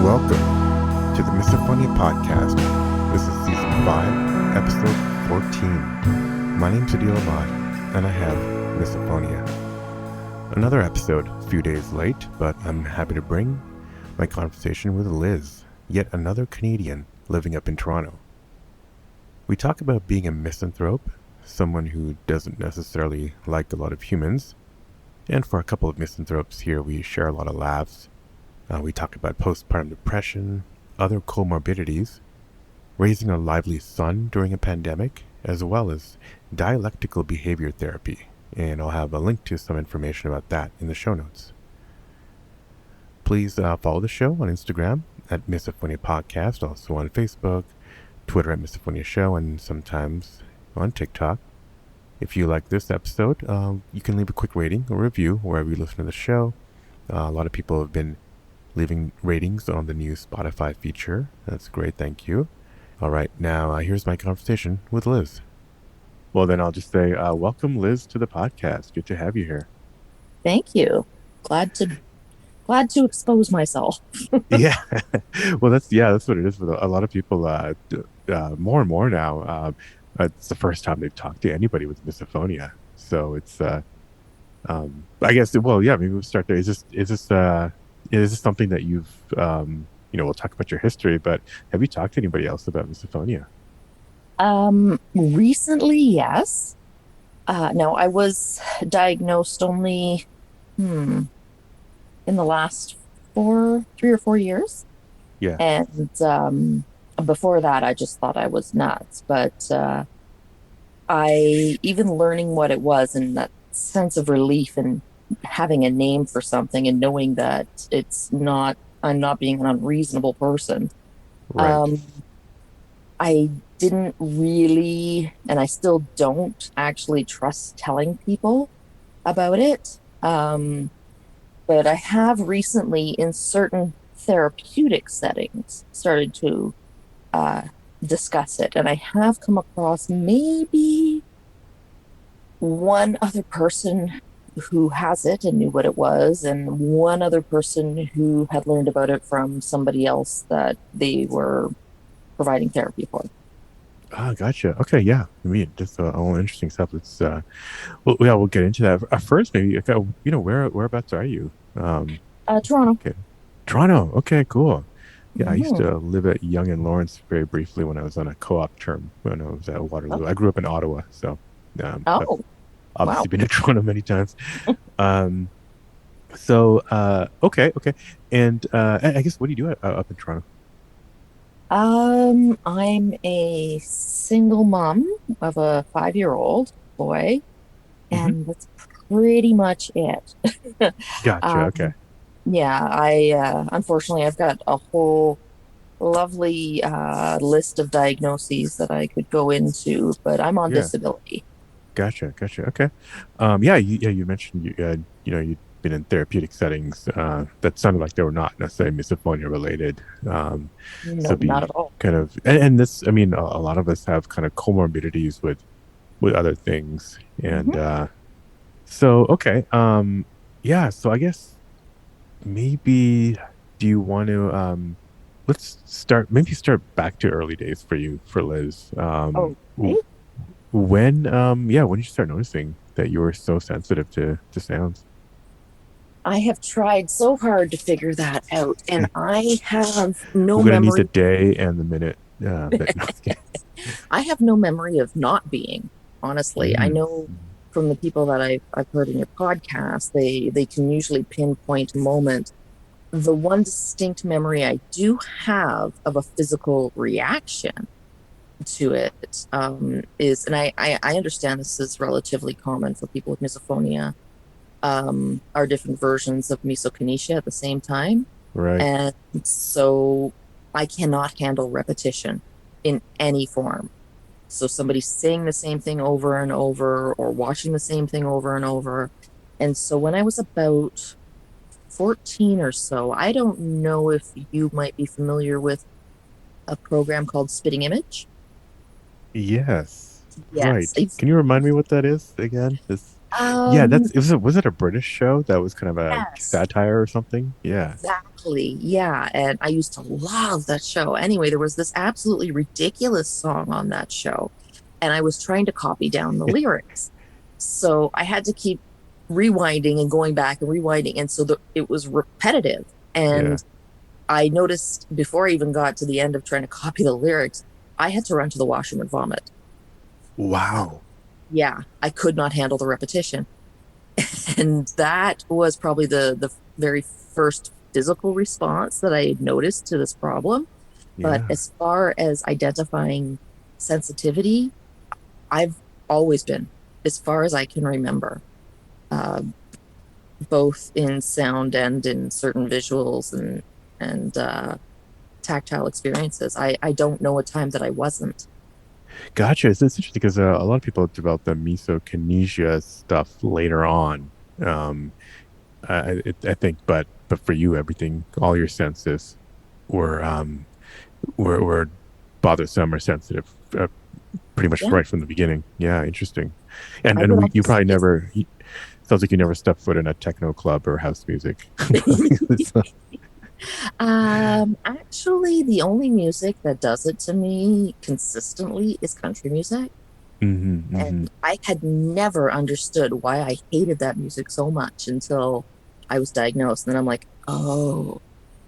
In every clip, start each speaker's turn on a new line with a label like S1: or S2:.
S1: Welcome to the Misophonia Podcast. This is Season 5, Episode 14. My name's Adil Ahmad, and I have Misophonia. Another episode, a few days late, but I'm happy to bring my conversation with Liz, yet another Canadian living up in Toronto. We talk about being a misanthrope, someone who doesn't necessarily like a lot of humans, and for a couple of misanthropes here, we share a lot of laughs. We talk about postpartum depression, other comorbidities, raising a lively son during a pandemic, as well as dialectical behavior therapy. And I'll have a link to some information about that in the show notes. Please follow the show on Instagram at Misophonia Podcast, also on Facebook, Twitter at Misophonia Show, and sometimes on TikTok. If you like this episode, you can leave a quick rating or review wherever you listen to the show. A lot of people have been leaving ratings on the new Spotify feature. That's great, thank you. All right, now here's my conversation with Liz. Well, then I'll just say, welcome, Liz, to the podcast. Good to have you here.
S2: Thank you. Glad to expose myself.
S1: Yeah, well, that's what it is with a lot of people. More and more now, it's the first time they've talked to anybody with misophonia. So it's, I guess, well, yeah, maybe we'll start there. Is this something that you've, we'll talk about your history, but have you talked to anybody else about misophonia?
S2: Recently, yes. No, I was diagnosed only, in the last 3 or 4 years.
S1: Yeah.
S2: And, before that, I just thought I was nuts, but, even learning what it was and that sense of relief and having a name for something and knowing that I'm not being an unreasonable person.
S1: Right.
S2: I didn't really, and I still don't actually trust telling people about it. But I have recently, in certain therapeutic settings, started to discuss it. And I have come across maybe one other person who has it and knew what it was, and one other person who had learned about it from somebody else that they were providing therapy for.
S1: Ah, gotcha. Okay, yeah. I mean, just all interesting stuff. It's well, yeah, we'll get into that. First, maybe, whereabouts are you?
S2: Toronto.
S1: Okay, Toronto. Okay, cool. Yeah, I used
S2: Mm-hmm.
S1: to live at Yonge and Lawrence very briefly when I was on a co-op term when I was at Waterloo. I grew up in Ottawa, so I've
S2: Oh, wow.
S1: obviously been to Toronto many times. Okay, and I guess what do you do up in Toronto?
S2: I'm a single mom of a 5-year-old boy,
S1: Mm-hmm.
S2: and that's pretty much it.
S1: Gotcha. Okay.
S2: Um, yeah, I unfortunately I've got a whole lovely list of diagnoses that I could go into, but I'm on
S1: Yeah.
S2: disability.
S1: Gotcha. Okay. You mentioned you'd been in therapeutic settings that sounded like they were not necessarily misophonia related.
S2: No,
S1: So
S2: not
S1: be
S2: at all.
S1: kind of, and this, I mean, a lot of us have kind of comorbidities with other things, and
S2: Hmm.
S1: okay, yeah. So I guess maybe do you want to let's start back to early days for you for Liz.
S2: Okay.
S1: When did you start noticing that you were so sensitive to sounds?
S2: I have tried so hard to figure that out, and I have no
S1: We're gonna need the
S2: memory.
S1: day and the minute. But no,
S2: I have no memory of not being, honestly. I
S1: mm,
S2: know from the people that I've heard in your podcast, they can usually pinpoint a moment. The one distinct memory I do have of a physical reaction to it is, and I understand this is relatively common for people with misophonia, are different versions of misokinesia at the same time.
S1: right.
S2: And so I cannot handle repetition in any form. So somebody saying the same thing over and over or watching the same thing over and over. And so when I was about 14 or so, I don't know if you might be familiar with a program called Spitting Image.
S1: Yes.
S2: Yes.
S1: Right. Can you remind me what that is again? This. Yeah,
S2: Um,
S1: was it a British show that was kind of a
S2: yes,
S1: satire or something? Yeah.
S2: exactly. Yeah. And I used to love that show. Anyway, there was this absolutely ridiculous song on that show, and I was trying to copy down the lyrics. So I had to keep rewinding and going back and rewinding. And so it was repetitive.
S1: Yeah.
S2: And I noticed before I even got to the end of trying to copy the lyrics, I had to run to the washroom and vomit.
S1: Wow.
S2: Yeah, I could not handle the repetition. And that was probably the very first physical response that I noticed to this problem. But
S1: Yeah.
S2: as far as identifying sensitivity, I've always been, as far as I can remember, uh, both in sound and in certain visuals and tactile experiences. I don't know a time that I wasn't.
S1: Gotcha. It's interesting because a lot of people develop the misokinesia stuff later on. Um, I think, but for you, everything, all your senses were were bothersome or sensitive, pretty much
S2: Yeah,
S1: right from the beginning. Yeah, interesting.
S2: I
S1: And
S2: would
S1: you
S2: almost
S1: probably
S2: say
S1: never. Sounds like you never stepped foot in a techno club or house music.
S2: Actually, the only music that does it to me consistently is country music.
S1: Hmm, hmm.
S2: And I had never understood why I hated that music so much until I was diagnosed. And then I'm like, oh,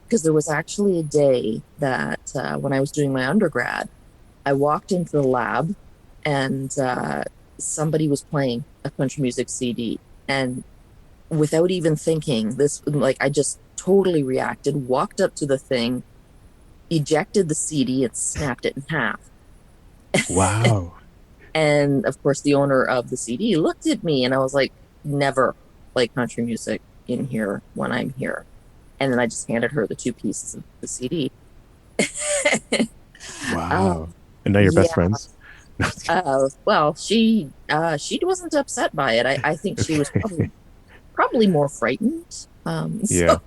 S2: because there was actually a day that when I was doing my undergrad, I walked into the lab and somebody was playing a country music CD. And without even thinking, this, like, I just totally reacted, walked up to the thing, ejected the CD, and snapped it in half.
S1: Wow.
S2: And of course, the owner of the CD looked at me and I was like, never play country music in here when I'm here. And then I just handed her the two pieces of the CD.
S1: Wow.
S2: um,
S1: And now you're best
S2: yeah.
S1: friends?
S2: Well, she wasn't upset by it. I think she was
S1: Okay.
S2: probably more frightened.
S1: Yeah.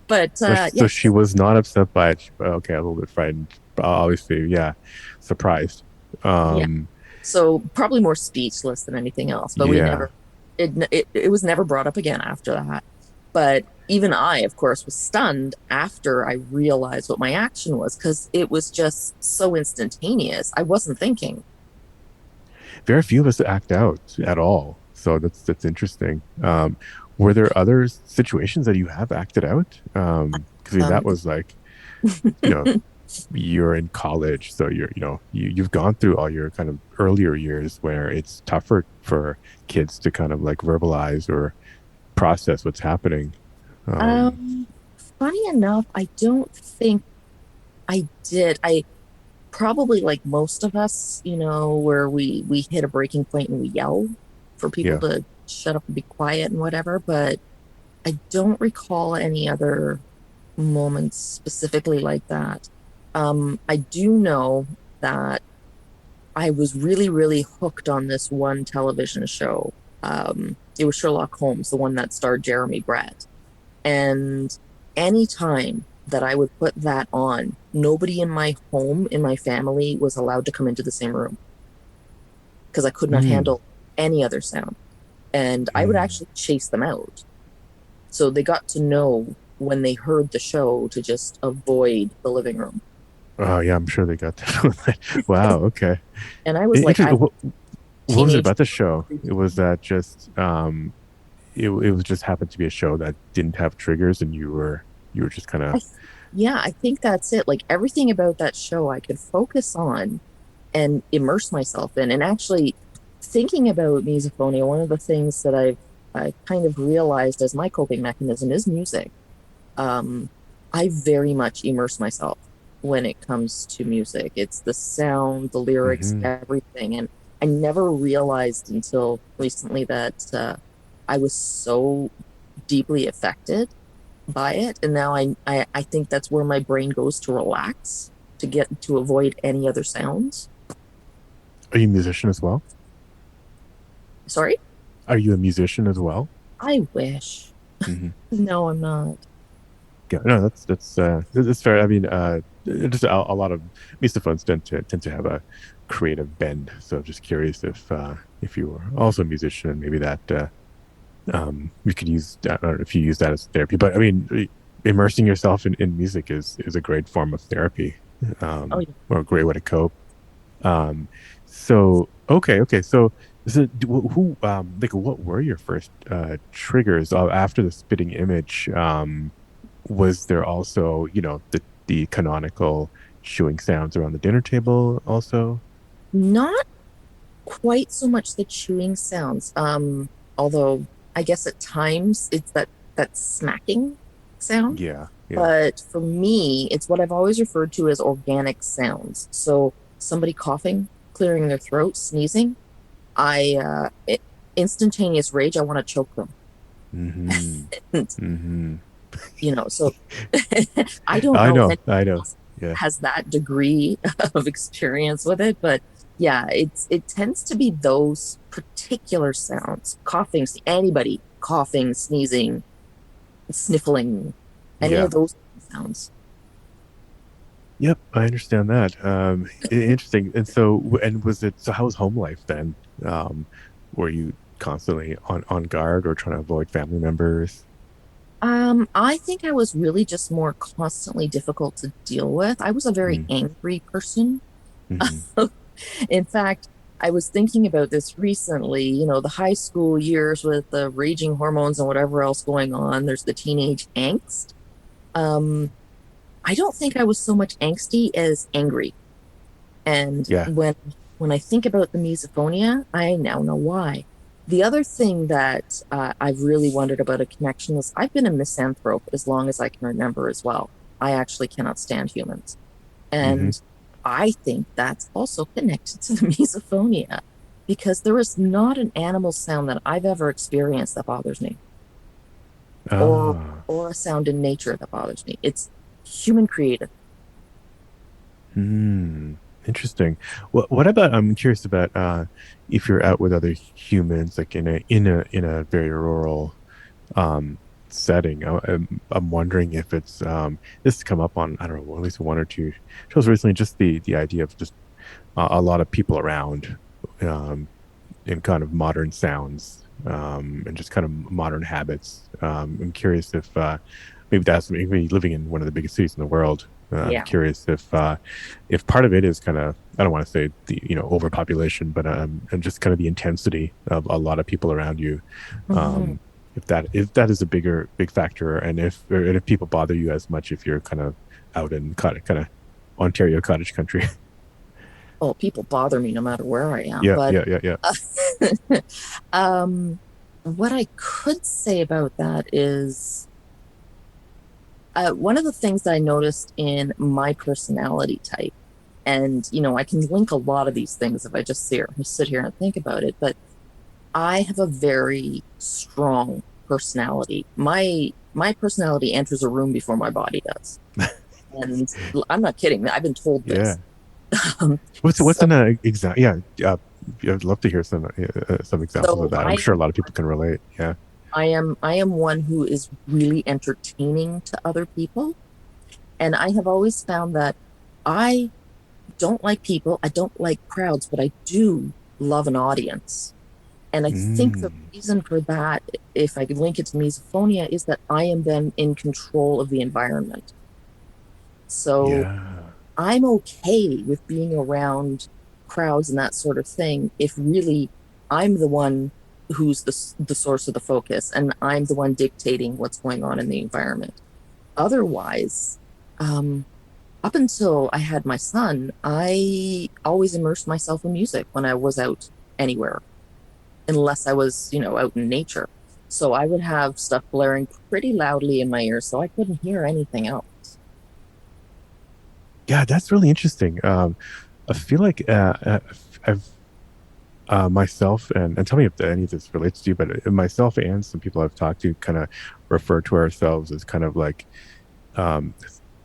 S2: But yeah,
S1: So she was not upset by it. Okay, a little bit frightened. Obviously, yeah. Surprised.
S2: yeah.
S1: Um,
S2: So probably more speechless than anything else. But we
S1: yeah.
S2: never, it was never brought up again after that. But even I, of course, was stunned after I realized what my action was because it was just so instantaneous. I wasn't thinking.
S1: Very few of us act out at all. So that's interesting. Were there other situations that you have acted out? Because I mean, that
S2: Um,
S1: was like, you know, you're in college, so you've gone through all your kind of earlier years where it's tougher for kids to kind of like verbalize or process what's happening. Um,
S2: um, Funny enough, I don't think I did. I probably like most of us, where we hit a breaking point and we yell for people
S1: yeah.
S2: to shut up and be quiet and whatever. But I don't recall any other moments specifically like that. I do know that I was really, really hooked on this one television show. It was Sherlock Holmes, the one that starred Jeremy Brett. And anytime that I would put that on, nobody in my home, in my family, was allowed to come into the same room because I could not
S1: Mm,
S2: handle any other sound. And I would
S1: mm.
S2: actually chase them out. So they got to know when they heard the show to just avoid the living room.
S1: Oh yeah, I'm sure they got that. Wow. Okay.
S2: And I was like, I
S1: Interesting. What was it
S2: teenage.
S1: about the show? It was that just it was just happened to be a show that didn't have triggers, and you were just kind of.
S2: I, yeah, I think that's it. Like everything about that show, I could focus on and immerse myself in. And actually, thinking about misophonia, one of the things that I kind of realized as my coping mechanism is music. Um, I very much immerse myself when it comes to music. It's the sound, the lyrics,
S1: Hmm.
S2: everything. And I never realized until recently that I was so deeply affected by it. And now I think that's where my brain goes to relax, to get to avoid any other sounds.
S1: Are you a musician as well?
S2: Sorry?
S1: Are you a musician as well?
S2: I wish.
S1: Hmm.
S2: No, I'm not.
S1: Yeah, no, that's fair. I mean, just a lot of misophones tend to have a creative bend. So just curious if if you were also a musician, maybe that you could use, I don't know if you use that as therapy, but I mean, immersing yourself in music is a great form of therapy,
S2: Oh yeah.
S1: or a great way to cope. Um, so okay. So, who like what were your first triggers after the spitting image? Was there also, the canonical chewing sounds around the dinner table also?
S2: Not quite so much the chewing sounds. Although I guess at times it's that smacking sound.
S1: Yeah, yeah.
S2: But for me, it's what I've always referred to as organic sounds. So somebody coughing, clearing their throat, sneezing, instantaneous rage. I want to choke them.
S1: Mm-hmm.
S2: And,
S1: Mm-hmm.
S2: so I don't
S1: I
S2: know if
S1: know,
S2: anyone
S1: I know.
S2: else
S1: Yeah.
S2: has that degree of experience with it, but yeah, it tends to be those particular sounds, coughing, anybody coughing, sneezing, sniffling, any
S1: Yeah.
S2: of those sounds.
S1: Yep, I understand that. Interesting. And so, and was it, so how was home life then? Were you constantly on guard or trying to avoid family members?
S2: I think I was really just more constantly difficult to deal with. I was a very
S1: Mm,
S2: angry person.
S1: mm-hmm.
S2: In fact, I was thinking about this recently, the high school years with the raging hormones and whatever else going on. There's the teenage angst. Um, I don't think I was so much angsty as angry. And
S1: Yeah.
S2: when I think about the misophonia, I now know why. The other thing that I've really wondered about a connection is I've been a misanthrope as long as I can remember as well. I actually cannot stand humans.
S1: Mm-hmm.
S2: And I think that's also connected to the misophonia because there is not an animal sound that I've ever experienced that bothers me or
S1: Ah.
S2: or a sound in nature that bothers me. It's human created.
S1: Hmm. Interesting. What about, I'm curious about if you're out with other humans, like in a very rural um setting. I'm wondering if it's this has come up on, I don't know, at least one or two shows recently, just the idea of just a lot of people around, um in kind of modern sounds, and just kind of modern habits. I'm curious if maybe that's maybe living in one of the biggest cities in the world. I'm
S2: Yeah.
S1: curious if part of it is kind of, I don't want to say the, overpopulation, but and just kind of the intensity of a lot of people around you.
S2: Mhm.
S1: Um, if that is a big factor, and if people bother you as much if you're kind of out in kind of Ontario cottage country.
S2: Well, people bother me no matter where I am,
S1: Yeah,
S2: but
S1: yeah, yeah, yeah.
S2: um, what I could say about that is one of the things that I noticed in my personality type, and I can link a lot of these things if I just sit here and think about it, but I have a very strong personality. My personality enters a room before my body does. And I'm not kidding. I've been told
S1: Yeah.
S2: this.
S1: What's
S2: So
S1: an example? Yeah, I'd love to hear some examples of
S2: so
S1: that. I'm
S2: I
S1: sure a
S2: am
S1: lot of people can relate. Yeah.
S2: I am one who is really entertaining to other people. And I have always found that I don't like people, I don't like crowds, but I do love an audience. And I think the
S1: Mm,
S2: reason for that, if I could link it to misophonia, is that I am then in control of the environment. So
S1: yeah.
S2: I'm okay with being around crowds and that sort of thing if really I'm the one who's the source of the focus and I'm the one dictating what's going on in the environment. Otherwise, um, up until I had my son, I always immersed myself in music when I was out anywhere, unless I was, out in nature. So I would have stuff blaring pretty loudly in my ears so I couldn't hear anything else.
S1: Yeah, that's really interesting. I feel like I've myself, and tell me if any of this relates to you, but myself and some people I've talked to kind of refer to ourselves as kind of like um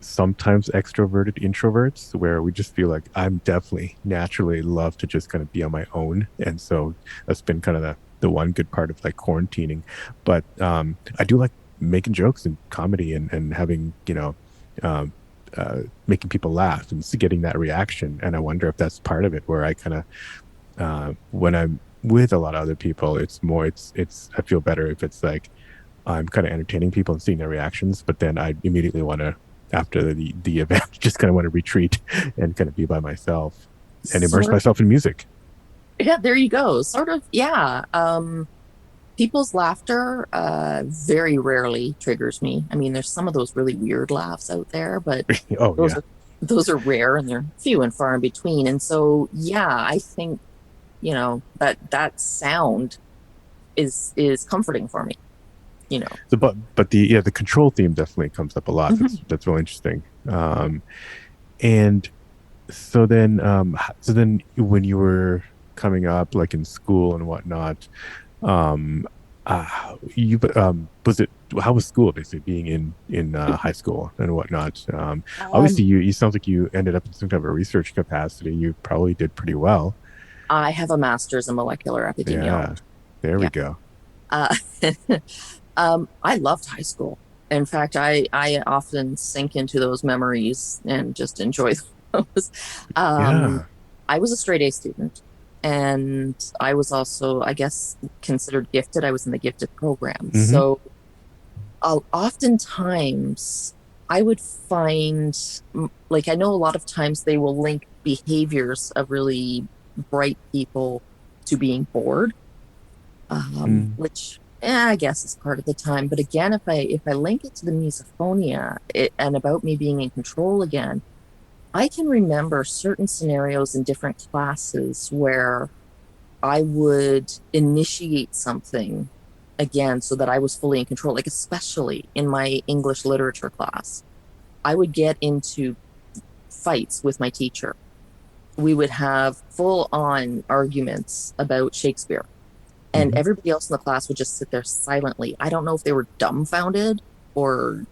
S1: sometimes extroverted introverts, where we just feel like I'm definitely naturally love to just kind of be on my own, and so that's been kind of the one good part of like quarantining. But I do like making jokes and comedy, and having, um making people laugh and getting that reaction. And I wonder if that's part of it, where I kind of when I'm with a lot of other people, it's I feel better if it's like I'm kind of entertaining people and seeing their reactions, but then I immediately want to, after the event, just kind of want to retreat and kind of be by myself and immerse
S2: Sort of,
S1: myself in music.
S2: yeah, there you go. Sort of, yeah. People's laughter very rarely triggers me. I mean, there's some of those really weird laughs out there, but
S1: Oh
S2: those
S1: yeah,
S2: are those are rare and they're few and far in between. And so, yeah, I think, that sound is comforting for me, you know.
S1: so, but the control theme definitely comes up a lot.
S2: Mhm.
S1: That's really interesting. And so then when you were coming up, like in school and whatnot, um, you was it how was school basically being in high school and whatnot? Obviously,
S2: Um,
S1: you sounds like you ended up in some kind of a research capacity. You probably did pretty well.
S2: I have a master's in molecular
S1: Yeah,
S2: epidemiology.
S1: there we
S2: Yeah.
S1: go.
S2: Uh, I loved high school. In fact, I often sink into those memories and just enjoy those. Um,
S1: Yeah.
S2: I was a straight A student, and I was also, I guess, considered gifted. I was in the gifted program.
S1: Hmm.
S2: So oftentimes I would find, like, I know a lot of times they will link behaviors of really bright people to being bored,
S1: Mm.
S2: which I guess is part of the time. But again, if I link it to the misophonia and about me being in control again, I can remember certain scenarios in different classes where I would initiate something again so that I was fully in control, like especially in my English literature class. I would get into fights with my teacher. We would have full on arguments about Shakespeare, and
S1: Hmm.
S2: everybody else in the class would just sit there silently. I don't know if they were dumbfounded or,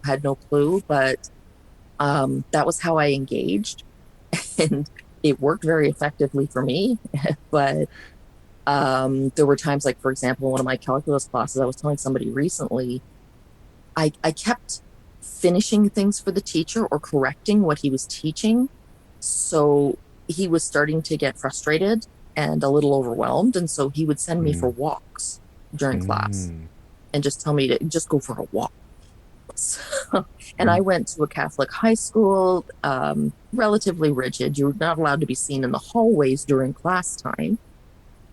S2: had no clue, but that was how I engaged. And it worked very effectively for me. But there were times, like, for example, one of my calculus classes, I was telling somebody recently, I kept finishing things for the teacher or correcting what he was teaching. So he was starting to get frustrated and a little overwhelmed. And so he would send me for
S1: Mm.
S2: walks during class
S1: Mm.
S2: and just tell me to just go for a walk. So, and I
S1: Mm.
S2: went to a Catholic high school, relatively rigid. You were not allowed to be seen in the hallways during class time.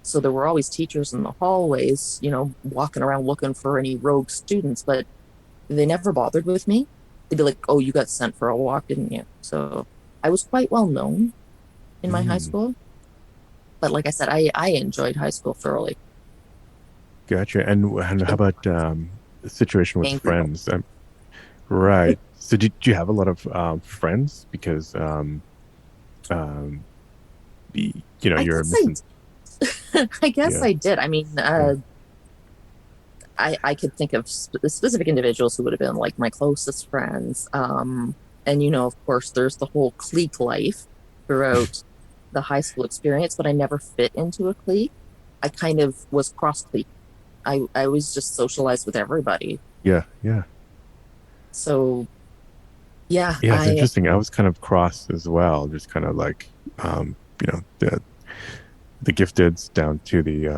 S2: So there were always teachers in the hallways, walking around looking for any rogue students, but they never bothered with me. They'd be like, "Oh, you got sent for a walk, didn't you?" So I was quite well known in my high
S1: Mm.
S2: school. But like I said, I enjoyed high school thoroughly.
S1: Gotcha. And how about the situation with
S2: Angry.
S1: friends? Right. So did you have a lot of friends because um
S2: I
S1: you're
S2: guess
S1: missing.
S2: I guess
S1: Yeah.
S2: I did. I mean,
S1: Yeah.
S2: I could think of specific individuals who would have been like my closest friends. And of course, there's the whole clique life throughout the high school experience, but I never fit into a clique. I kind of was cross clique. I was just socialized with everybody.
S1: Yeah. Yeah.
S2: So yeah,
S1: Yeah, it's
S2: I
S1: interesting. I was kind of cross as well, just kind of like the gifteds down to the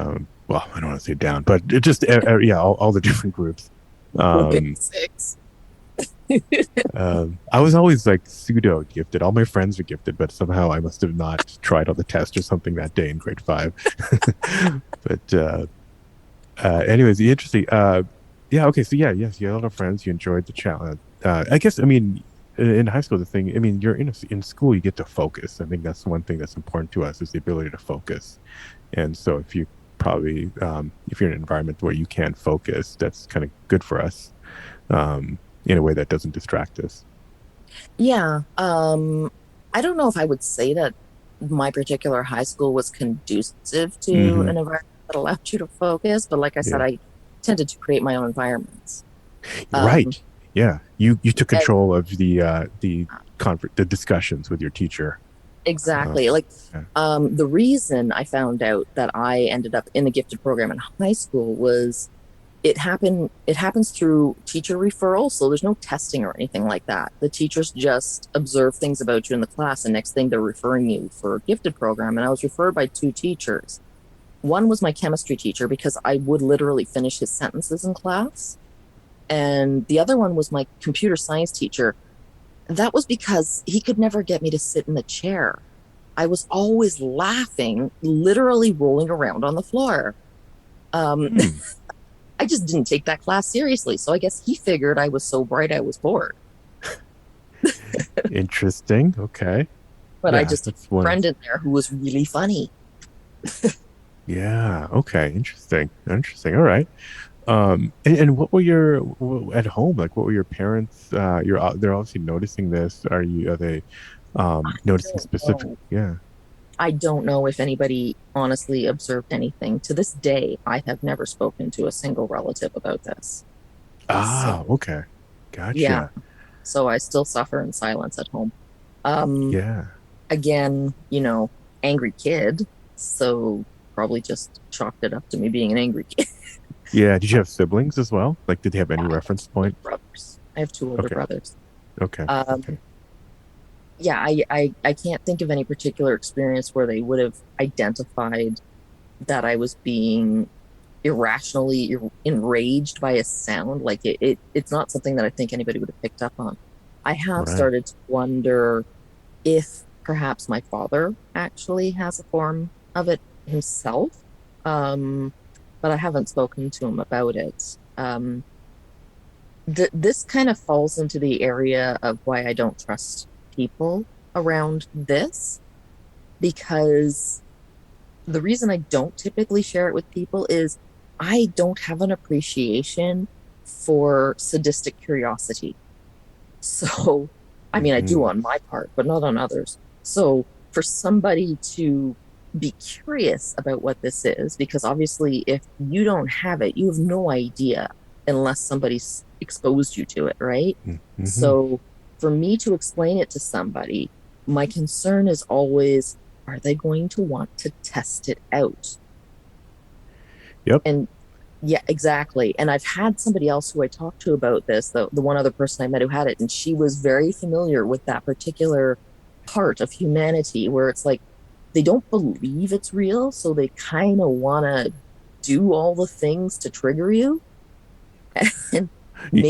S1: well, I don't want to say down, but it just yeah, all the different groups. Um,
S2: six.
S1: I was always like pseudo gifted. All my friends were gifted, but somehow I must have not tried all the tests or something that day in grade five. But anyways, interesting. Yeah, okay, so yeah, yes, you had a lot of friends. You enjoyed the challenge. I guess I mean in high school, the thing. I mean, you're in school, you get to focus. I think that's one thing that's important to us is the ability to focus. And so if you probably if you're in an environment where you can focus, that's kind of good for us in a way that doesn't distract us.
S2: Yeah. I don't know if I would say that my particular high school was conducive to
S1: Hmm.
S2: an environment that allowed you to focus, but like I said,
S1: Yeah.
S2: I tended to create my own environments. Um,
S1: Right. Yeah. You took
S2: and
S1: control of the discussions with your teacher. Uh,
S2: exactly. Like,
S1: yeah.
S2: the reason I found out that I ended up in the gifted program in high school was it happens through teacher referral, so there's no testing or anything like that. The teachers just observe things about you in the class, and next thing they're referring you for a gifted program. And I was referred by two teachers, One was my chemistry teacher because I would literally finish his sentences in class. And the other one was my computer science teacher. That was because he could never get me to sit in the chair. I was always laughing, literally rolling around on the floor. Um,
S1: Hmm.
S2: I just didn't take that class seriously. So I guess he figured I was so bright I was bored.
S1: Interesting. Okay.
S2: But I
S1: Yeah,
S2: just had
S1: that's
S2: a
S1: one of.
S2: friend in there who was really funny.
S1: Yeah. Okay. Interesting. Interesting. All right. And what were your at home? Like, what were your parents? They're obviously noticing this. Are they noticing
S2: Don't
S1: specific?
S2: know.
S1: Yeah.
S2: I don't know if anybody honestly observed anything. To this day, I have never spoken to a single relative about this. So,
S1: Ah. Okay.
S2: yeah.
S1: Gotcha.
S2: So I still suffer in silence at home. Um,
S1: Yeah.
S2: Again, angry kid. So probably just chalked it up to me being an angry kid.
S1: Yeah. Did you have siblings as well? Like, did they have any
S2: I have
S1: reference
S2: two older
S1: point?
S2: brothers. I have two older
S1: Okay.
S2: brothers.
S1: Okay.
S2: Um,
S1: Okay.
S2: yeah, I can't think of any particular experience where they would have identified that I was being irrationally enraged by a sound. Like it's not something that I think anybody would have picked up on. I have
S1: Right.
S2: started to wonder if perhaps my father actually has a form of it himself. Um, but I haven't spoken to him about it. This kind of falls into the area of why I don't trust people around this, because the reason I don't typically share it with people is I don't have an appreciation for sadistic curiosity. So, I mean, I do
S1: Hmm.
S2: on my part, but not on others. So, for somebody to be curious about what this is, because obviously, if you don't have it, you have no idea unless somebody's exposed you to it, right?
S1: Mm-hmm.
S2: So, for me to explain it to somebody, my concern is always, are they going to want to test it out?
S1: Yep.
S2: And yeah, exactly. And I've had somebody else who I talked to about this, the one other person I met who had it, and she was very familiar with that particular part of humanity where it's like they don't believe it's real, so they kind of want to do all the things to trigger you. And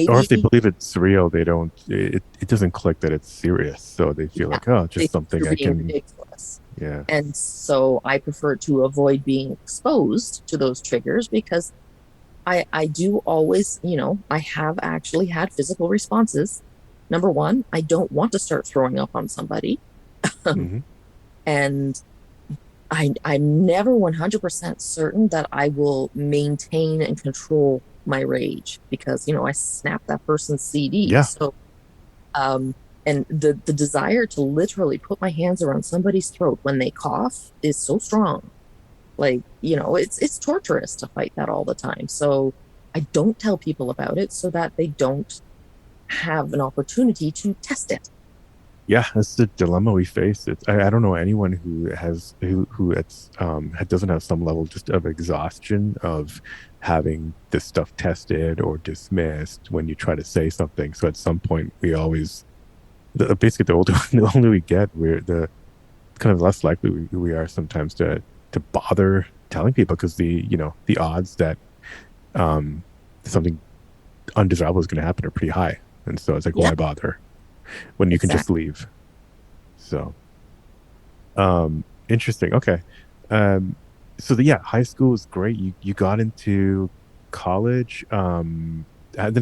S1: Or if they
S2: maybe,
S1: believe it's real, they don't. It doesn't click that it's serious, so they feel
S2: yeah,
S1: like, oh,
S2: they
S1: just
S2: think
S1: something
S2: you're
S1: I
S2: being
S1: can.
S2: ridiculous.
S1: Yeah.
S2: And so I prefer to avoid being exposed to those triggers because I do always, I have actually had physical responses. Number one, I don't want to start throwing up on somebody.
S1: Hmm.
S2: And I'm never 100% certain that I will maintain and control my rage because, I snapped that person's CD.
S1: Yeah.
S2: So, um, and the desire to literally put my hands around somebody's throat when they cough is so strong. Like, it's torturous to fight that all the time. So I don't tell people about it so that they don't have an opportunity to test it.
S1: Yeah, that's the dilemma we face. I don't know anyone who it's doesn't have some level just of exhaustion of having this stuff tested or dismissed when you try to say something. So at some point, we always basically the older the older we get, we're the kind of less likely we are sometimes to bother telling people because the odds that um something undesirable is going to happen are pretty high, and so it's like
S2: Yeah,
S1: why bother when you can just
S2: exactly.
S1: leave. So. Interesting. Okay. Um, yeah, high school was great. You got into college. Then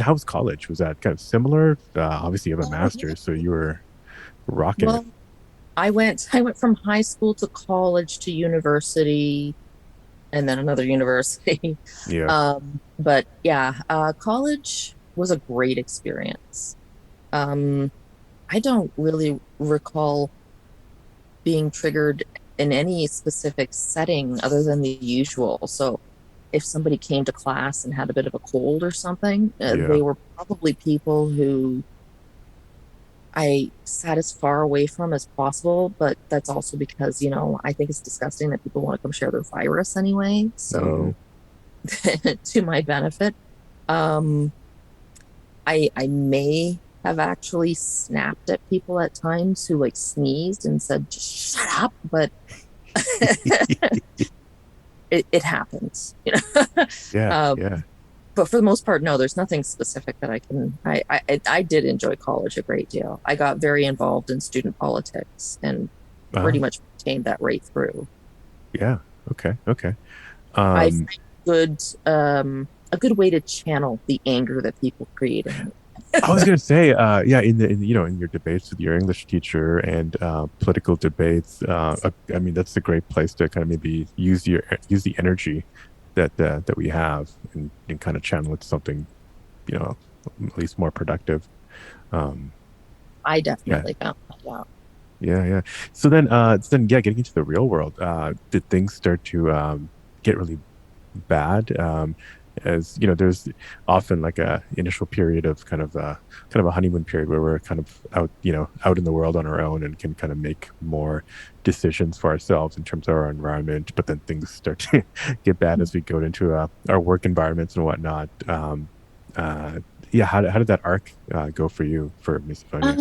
S1: how was college? Was that kind of similar? Obviously you have a
S2: Yeah.
S1: master's, so you were rocking it.
S2: Well, I went from high school to college to university and then another university.
S1: Yeah.
S2: But yeah, college was a great experience. Um, I don't really recall being triggered in any specific setting other than the usual. So if somebody came to class and had a bit of a cold or something,
S1: Yeah.
S2: they were probably people who I sat as far away from as possible. But that's also because, I think it's disgusting that people want to come share their virus anyway.
S1: Hmm.
S2: So to my benefit, um, I may have actually snapped at people at times who like sneezed and said, just shut up. But it happens, you know.
S1: Yeah,
S2: um,
S1: yeah.
S2: but for the most part, no, there's nothing specific that I can. I did enjoy college a great deal. I got very involved in student politics and
S1: Uh,
S2: pretty much maintained that right through.
S1: yeah. Okay, okay.
S2: I
S1: Um,
S2: find a good way to channel the anger that people create in me.
S1: I was gonna say, yeah, in your debates with your English teacher and political debates, I mean that's a great place to kind of maybe use the energy that we have and kind of channel it to something, you know, at least more productive. Um,
S2: I
S1: yeah,
S2: definitely found that out.
S1: yeah. Yeah, getting into the real world, did things start to get really bad? As you know, there's often like a initial period of kind of a honeymoon period where we're kind of out, out in the world on our own and can kind of make more decisions for ourselves in terms of our environment. But then things start to get bad as we go into our work environments and whatnot. Uh, yeah, how did that arc go for you for misophonia?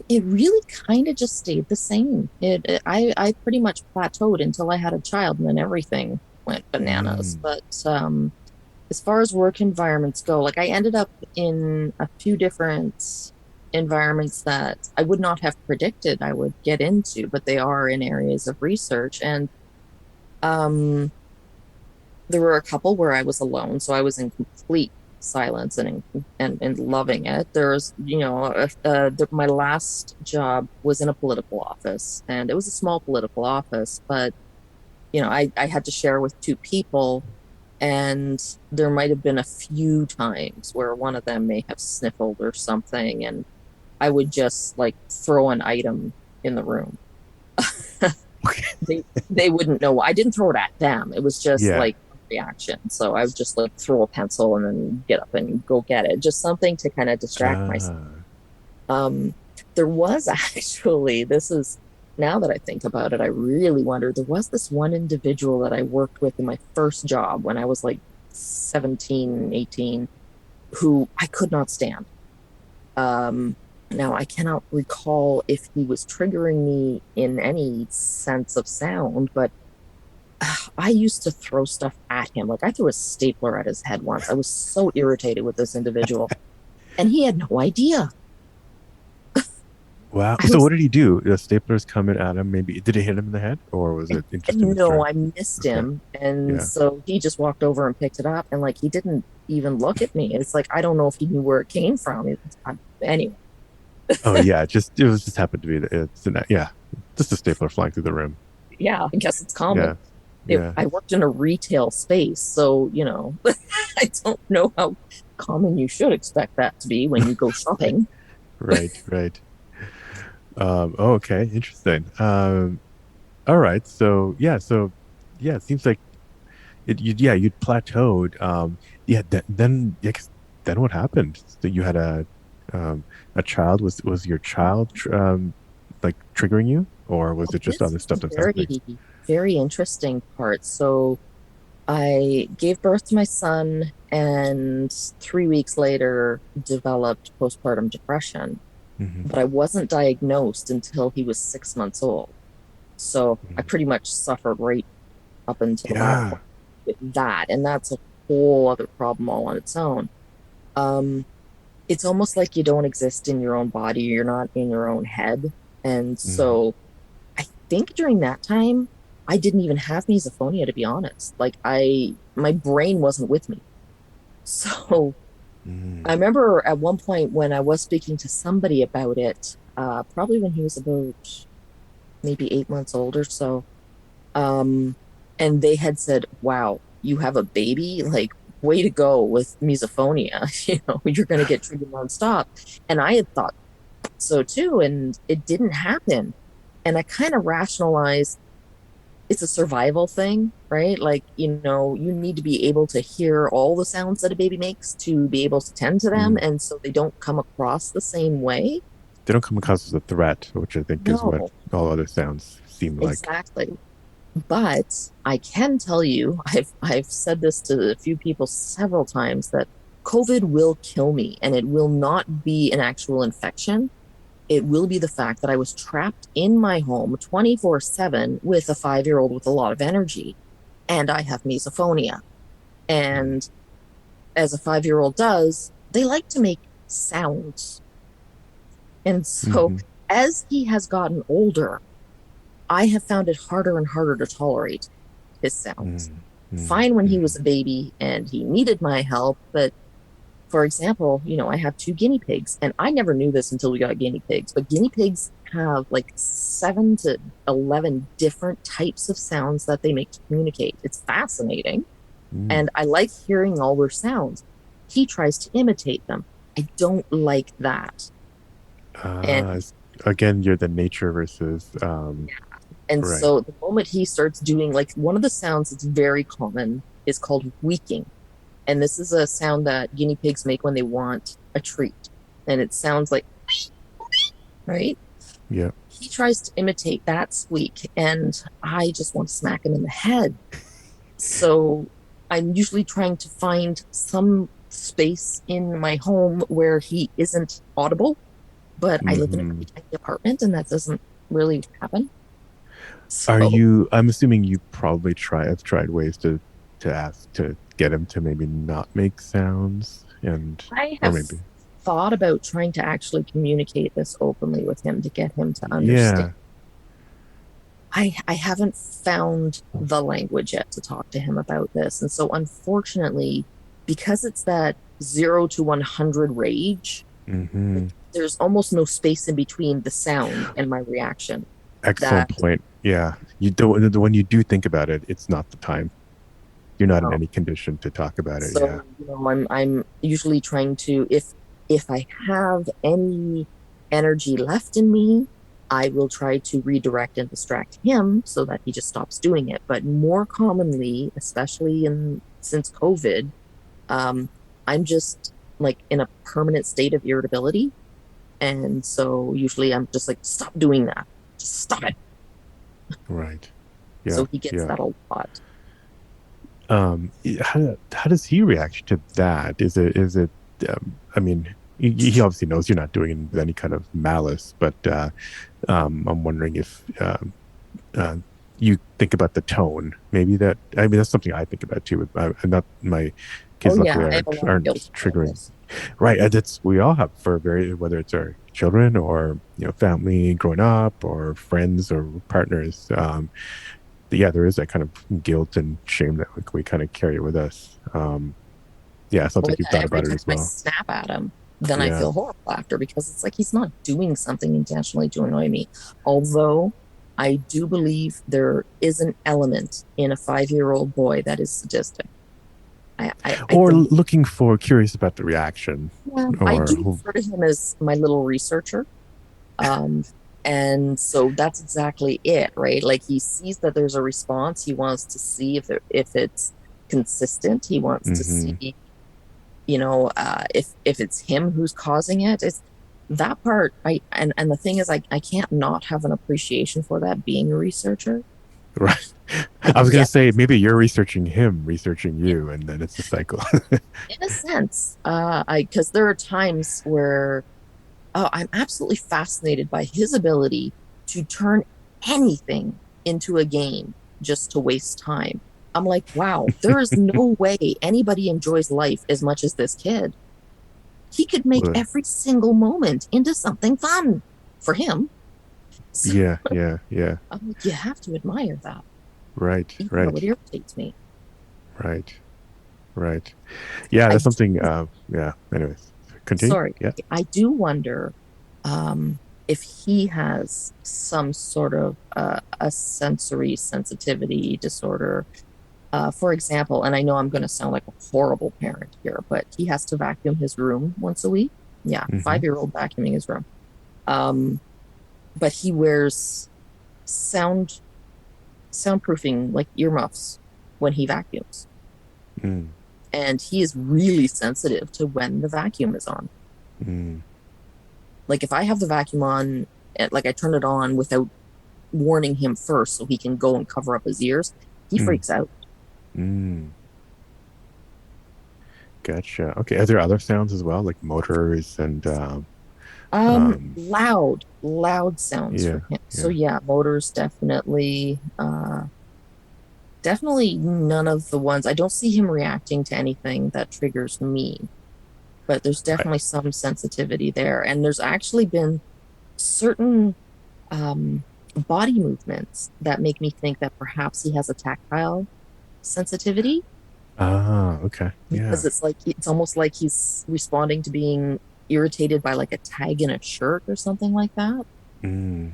S2: It really kind of just stayed the same. I pretty much plateaued until I had a child, and then everything went bananas.
S1: Mm,
S2: But as far as work environments go, like I ended up in a few different environments that I would not have predicted I would get into, but they are in areas of research. And um, there were a couple where I was alone, so I was in complete silence and loving it. There's, my last job was in a political office, and it was a small political office, but I had to share with two people, and there might have been a few times where one of them may have sniffled or something, and I would just like throw an item in the room. They wouldn't know. I didn't throw it at them. It was just
S1: yeah.
S2: like a reaction. So I would just like throw a pencil and then get up and go get it. Just something to kind of distract myself.
S1: Uh,
S2: Um, there was actually, this is now that I think about it, I really wonder. There was this one individual that I worked with in my first job when I was like 17, 18, who I could not stand. Um, Now, I cannot recall if he was triggering me in any sense of sound, but I used to throw stuff at him. Like I threw a stapler at his head once. I was so irritated with this individual, and he had no idea.
S1: wow.
S2: I
S1: So
S2: was
S1: what did he do? The staplers coming at him. Maybe did it hit him in the head, or was it interesting to
S2: no,
S1: start?
S2: I missed
S1: Okay.
S2: him, and
S1: Yeah.
S2: so he just walked over and picked it up, and like he didn't even look at me. It's like I don't know if he knew where it came from. Anyway,
S1: Oh yeah. It was just happened to be yeah, just a stapler flying through the room.
S2: yeah, I guess it's common.
S1: Yeah. Yeah.
S2: I worked in a retail space, so I don't know how common you should expect that to be when you go shopping.
S1: Right. Right. Oh, okay. Interesting. All right. Yeah. It seems like you'd plateaued. Yeah. Yeah, 'cause then what happened? So you had a child. Was your child like triggering you, or was it just
S2: This
S1: other
S2: was
S1: stuff
S2: a
S1: that's
S2: very,
S1: happening?
S2: very interesting part. So I gave birth to my son, and 3 weeks later developed postpartum depression.
S1: Hmm.
S2: But I wasn't diagnosed until he was 6 months old. So I pretty much suffered right up until that
S1: Yeah.
S2: point with that. And that's a whole other problem all on its own. Um, it's almost like you don't exist in your own body, you're not in your own head. And
S1: Mm,
S2: so I think during that time, I didn't even have misophonia, to be honest. Like my brain wasn't with me. So I
S1: mm,
S2: remember at one point when I was speaking to somebody about it, probably when he was about maybe 8 months old or so. Um, and they had said, wow, you have a baby? Like, way to go with misophonia. You're going to get triggered nonstop. And I had thought so too. And it didn't happen. And I kind of rationalized it's a survival thing, right? Like, you need to be able to hear all the sounds that a baby makes to be able to tend to them.
S1: mm.
S2: And so they don't come across the same way.
S1: They don't come across as a threat, which I think is what
S2: No,
S1: all other sounds seem like.
S2: exactly. But I can tell you, I've said this to a few people several times that COVID will kill me, and it will not be an actual infection. It will be the fact that I was trapped in my home 24/7 with a 5-year old with a lot of energy. and I have misophonia.
S1: Mm.
S2: And as a 5-year-old does, they like to make sounds. And so
S1: Mm-hmm.
S2: as he has gotten older, I have found it harder and harder to tolerate his sounds.
S1: Mm.
S2: Fine when he
S1: Mm-hmm.
S2: was a baby and he needed my help, but for example, I have 2 guinea pigs, and I never knew this until we got guinea pigs, but guinea pigs have like 7 to 11 different types of sounds that they make to communicate. It's fascinating.
S1: Mm.
S2: And I like hearing all their sounds. He tries to imitate them. I don't like that.
S1: Ah,
S2: And
S1: again, you're the nature versus
S2: and
S1: right.
S2: so the moment he starts doing like one of the sounds that's very common is called weaking. And this is a sound that guinea pigs make when they want a treat. And it sounds like, right?
S1: Yeah.
S2: He tries to imitate that squeak, and I just want to smack him in the head. So I'm usually trying to find some space in my home where he isn't audible, but I live in a
S1: Mm-hmm.
S2: very tiny apartment and that doesn't really happen.
S1: Are
S2: So
S1: you? I'm assuming you probably have tried ways to ask to get him to maybe not make sounds and
S2: I
S1: or
S2: have
S1: maybe
S2: thought about trying to actually communicate this openly with him to get him to understand.
S1: yeah.
S2: I haven't found the language yet to talk to him about this. And so, unfortunately, because it's that 0 to 100 rage,
S1: Mm-hmm.
S2: there's almost no space in between the sound and my reaction.
S1: Excellent
S2: That,
S1: point. Yeah. You don't when you do think about it, it's not the time. You're not in
S2: no.
S1: any condition to talk about it. Yeah.
S2: So, I'm usually trying to, if I have any energy left in me, I will try to redirect and distract him so that he just stops doing it. But more commonly, especially in since COVID, um, I'm just like in a permanent state of irritability. And so usually I'm just like, stop doing that. Just stop it.
S1: Right. Yeah.
S2: So he gets
S1: Yeah.
S2: that a lot.
S1: How does he react to that? Is it I mean, he obviously knows you're not doing it with any kind of malice, but I'm wondering if uh, you think about the tone. Maybe that, I mean, that's something I think about too. I'm not, my
S2: Oh
S1: kids luckily
S2: yeah, I have a lot of
S1: aren't
S2: guilt about
S1: triggering.
S2: this.
S1: Right. That's, we all have for very, whether it's our children or, family growing up or friends or partners. Yeah, there is that kind of guilt and shame that we kind of carry with us. Yeah, it sounds
S2: Well,
S1: like you've
S2: yeah,
S1: thought
S2: every
S1: about it
S2: time
S1: as
S2: I
S1: well.
S2: snap at him, then I
S1: Yeah.
S2: feel horrible after because it's like he's not doing something intentionally to annoy me. Although I do believe there is an element in a 5-year-old boy that is sadistic. I
S1: Or
S2: think,
S1: looking for, curious about the reaction
S2: yeah, I do
S1: or,
S2: refer to him as my little researcher. Um, and so that's exactly it, right? Like he sees that there's a response. He wants to see if it's consistent. He wants to
S1: mm-hmm.
S2: see, if it's him who's causing it. It's that part. And the thing is, I can't not have an appreciation for that being a researcher.
S1: Right.
S2: I
S1: I was going
S2: get
S1: to say, maybe you're researching him, researching
S2: it
S1: you, and then it's a cycle.
S2: in a sense. I because there are times where I'm absolutely fascinated by his ability to turn anything into a game just to waste time. I'm like, wow, there is no way anybody enjoys life as much as this kid. He could make
S1: Well,
S2: every single moment into something fun for him. So
S1: yeah, yeah, yeah.
S2: I'm like, you have to admire that,
S1: Right,
S2: even though
S1: right,
S2: it irritates me.
S1: right, right. Yeah,
S2: I
S1: that's
S2: do,
S1: something. Yeah. Anyways, continue.
S2: sorry,
S1: Yeah.
S2: I do wonder if he has some sort of a sensory sensitivity disorder. For example, and I know I'm going to sound like a horrible parent here, but he has to vacuum his room once a week. Yeah,
S1: Mm-hmm.
S2: 5-year-old vacuuming his room. Um, but he wears sound soundproofing like earmuffs when he vacuums,
S1: Mm,
S2: and he is really sensitive to when the vacuum is on.
S1: mm,
S2: Like if I have the vacuum on, like I turn it on without warning him first so he can go and cover up his ears, he
S1: mm,
S2: freaks out.
S1: mm. Gotcha. Okay. Are there other sounds as well, like motors and
S2: Loud sounds
S1: yeah,
S2: for him. So
S1: yeah.
S2: yeah, motors definitely. Definitely none of the ones. I don't see him reacting to anything that triggers me, but there's
S1: I,
S2: definitely some sensitivity there. And there's actually been certain um, body movements that make me think that perhaps he has a tactile sensitivity
S1: okay.
S2: because
S1: Yeah.
S2: it's almost like he's responding to being irritated by like a tag in a shirt or something like that.
S1: Mm,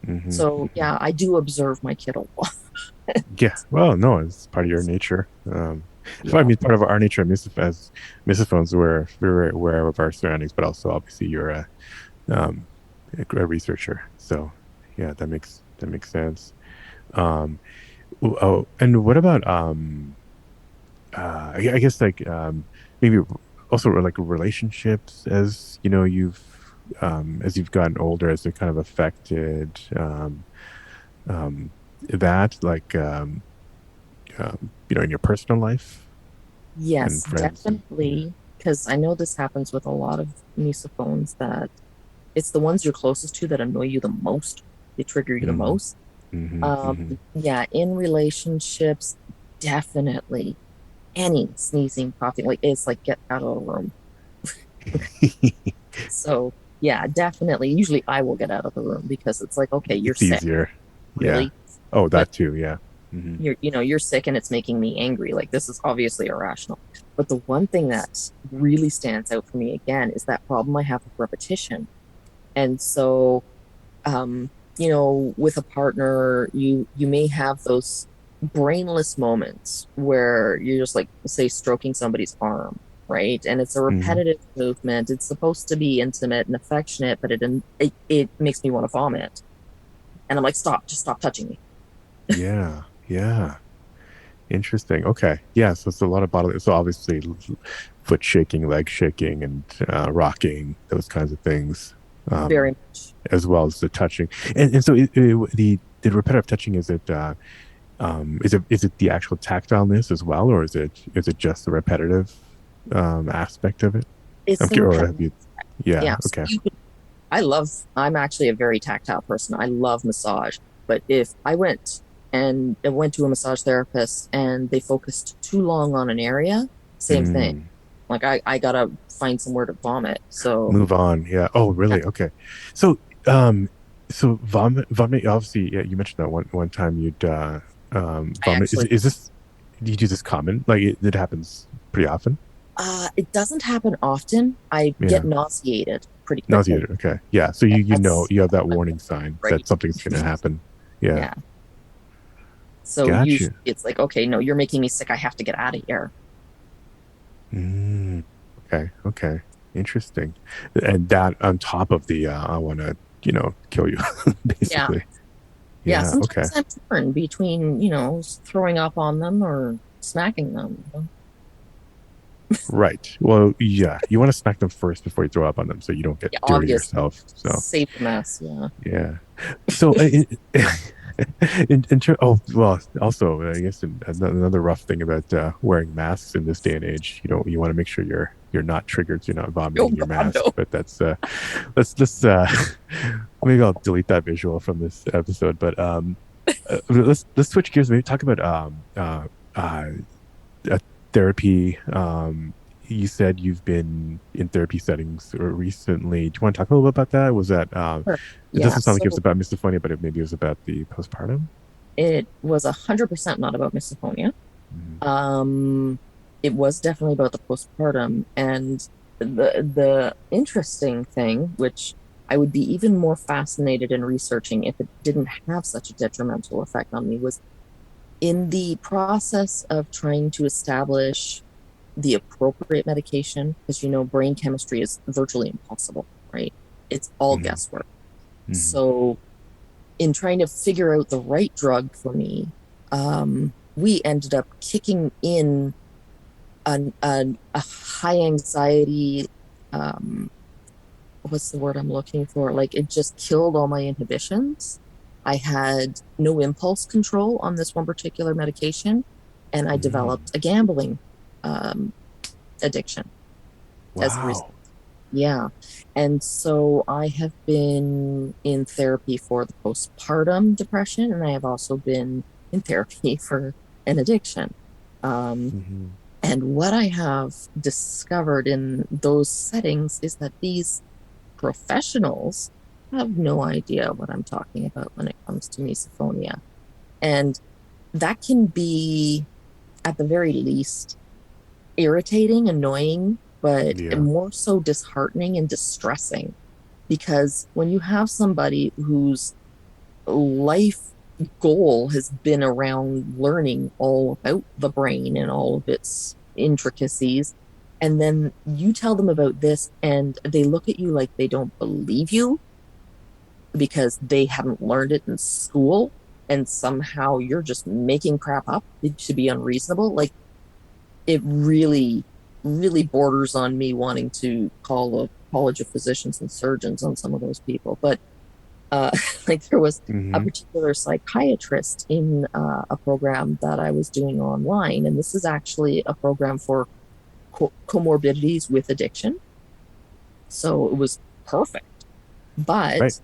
S1: hmm
S2: So yeah, I do observe my kid a lot.
S1: Yeah. Well, no, it's part of your nature. I
S2: Yeah,
S1: mean, part of our nature as misophones, we're aware of our surroundings, but also obviously you're um, a researcher. So yeah, that makes sense. Um, oh, and what about I guess like maybe also like relationships as as you've gotten older, as they're kind of affected um, that like in your personal life
S2: yes,
S1: and friends and yeah.
S2: definitely. Because I know this happens with a lot of misophones that it's the ones you're closest to that annoy you the most. They trigger you the
S1: Mm-hmm,
S2: most.
S1: mm-hmm, mm-hmm.
S2: Yeah, in relationships, definitely any sneezing, coughing, like it's like get out of the room. So yeah, definitely. Usually I will get out of the room because it's like, okay, you're
S1: It's
S2: sick,
S1: easier. Yeah.
S2: really.
S1: Oh,
S2: But
S1: that too. Yeah. Hmm.
S2: you're sick and it's making me angry. Like this is obviously irrational. But the one thing that really stands out for me again is that problem I have with repetition. And so with a partner, you may have those brainless moments where you're just like, say, stroking somebody's arm, right? And it's a
S1: Hmm.
S2: repetitive movement. It's supposed to be intimate and affectionate, but it makes me want to vomit. And I'm like, stop, just stop touching me.
S1: Yeah. Yeah. Interesting. Okay. Yeah. So it's a lot of bodily. So obviously, foot shaking, leg shaking, and rocking, those kinds of things,
S2: Very
S1: um,
S2: much.
S1: as well as the touching. And so the repetitive touching, is it the actual tactileness as well, or is it just the repetitive aspect of it?
S2: It's the
S1: Or have
S2: repetitive.
S1: you? Yeah.
S2: Yeah. So
S1: Okay.
S2: I'm actually a very tactile person. I love massage. But if I went to a massage therapist and they focused too long on an area, same thing.
S1: Mm.
S2: Like I gotta find somewhere to vomit. So
S1: Move on. Yeah. Oh,
S2: yeah,
S1: really? Okay. So, vomit. Obviously, yeah, you mentioned that one time you'd
S2: I
S1: vomit. Is
S2: actually
S1: is this? Do you do this common? Like it happens pretty often.
S2: it doesn't happen often. I get
S1: Yeah.
S2: nauseated pretty quickly.
S1: Nauseated. Okay. Yeah. So
S2: And
S1: you
S2: that's
S1: you have that
S2: I'm
S1: warning sign
S2: right.
S1: that something's going to happen. Yeah.
S2: Yeah. So usually
S1: Gotcha.
S2: it's like, okay, no, you're making me sick. I have to get out of here.
S1: Mm, okay. Okay. Interesting. And that on top of the I want to kill you,
S2: Yeah.
S1: basically.
S2: Yeah.
S1: Yeah. Okay.
S2: Sometimes I'm torn between, throwing up on them or smacking them.
S1: Right. Well, yeah, you want to smack them first before you throw up on them, so you don't get
S2: Yeah,
S1: dirty
S2: obviously.
S1: yourself. So
S2: Save the mess. Yeah.
S1: yeah. So oh well, also I guess another rough thing about wearing masks in this day and age, you want to make sure you're not triggered, so you're not
S2: Oh
S1: vomiting your
S2: God,
S1: mask.
S2: no.
S1: But that's let's maybe I'll delete that visual from this episode. But let's switch gears. Maybe talk about uh therapy. You said you've been in therapy settings recently. Do you want to talk a little bit about that? Was that
S2: Sure.
S1: it
S2: Yeah.
S1: doesn't sound like it was
S2: So
S1: about misophonia, but maybe it was about the postpartum?
S2: it was 100% not about misophonia.
S1: Mhm.
S2: Um, it was definitely about the postpartum. And the interesting thing, which I would be even more fascinated in researching if it didn't have such a detrimental effect on me, was in the process of trying to establish the appropriate medication, because brain chemistry is virtually impossible, right? It's all
S1: Mhm.
S2: guesswork.
S1: Mhm.
S2: So in trying to figure out the right drug for me, we ended up kicking in a high anxiety, um, what's the word I'm looking for? Like it just killed all my inhibitions. I had no impulse control on this one particular medication, and I
S1: Mm.
S2: developed a gambling um, addiction as a result.
S1: Wow.
S2: Yeah. And so I have been in therapy for the postpartum depression, and I have also been in therapy for and addiction. Um,
S1: Mm-hmm.
S2: and what I have discovered in those settings is that these professionals have no idea what I'm talking about when it comes to misophonia. And that can be, at the very least, irritating, annoying, but
S1: Yeah.
S2: more so disheartening and distressing. Because when you have somebody whose life goal has been around learning all about the brain and all of its intricacies, and then you tell them about this and they look at you like they don't believe you because they haven't learned it in school, and somehow you're just making crap up to be unreasonable. Like, it really, really borders on me wanting to call a college of physicians and surgeons on some of those people. But uh, like, there was a
S1: Mm-hmm.
S2: particular psychiatrist in a program that I was doing online, and this is actually a program for comorbidities with addiction. So it was perfect.
S1: Right.
S2: But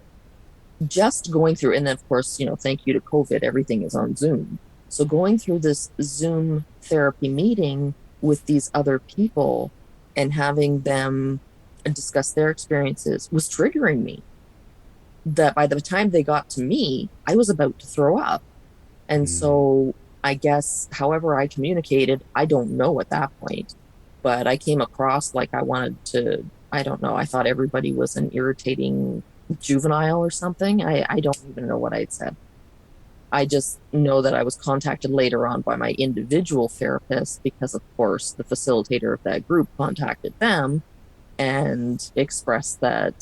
S2: just going through, and then of course, thank you to COVID, everything is on Zoom. So going through this Zoom therapy meeting with these other people and having them discuss their experiences was triggering me. That by the time they got to me, I was about to throw up. And
S1: Mm.
S2: so I guess however I communicated, I don't know at that point, but I came across like I wanted to, I don't know, I thought everybody was an irritating juvenile or something. I don't even know what I'd said. I just know that I was contacted later on by my individual therapist because, of course, the facilitator of that group contacted them and expressed that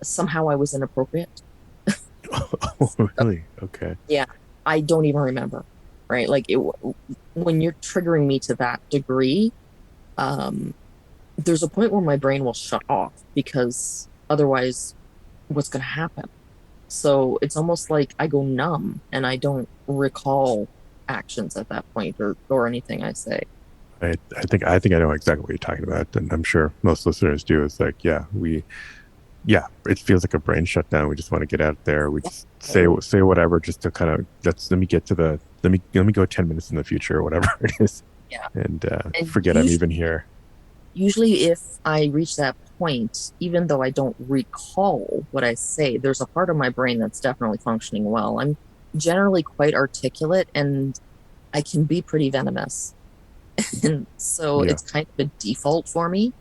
S2: somehow I was inappropriate.
S1: Oh, really? Okay.
S2: Yeah, I don't even remember, right? Like, when you're triggering me to that degree, um, there's a point where my brain will shut off because otherwise, what's going to happen? So it's almost like I go numb and I don't recall actions at that point, or anything I say.
S1: I think I know exactly what you're talking about, and I'm sure most listeners do. It's like, yeah, it feels like a brain shutdown. We just want to get out there. We just say whatever just to kind of let me get to the let me go 10 minutes in the future or whatever it is,
S2: Yeah.
S1: and
S2: And
S1: forget I'm even here.
S2: usually if I reach that point, even though I don't recall what I say, there's a part of my brain that's definitely functioning well. I'm generally quite articulate and I can be pretty venomous. And so
S1: Yeah,
S2: it's kind of a default for me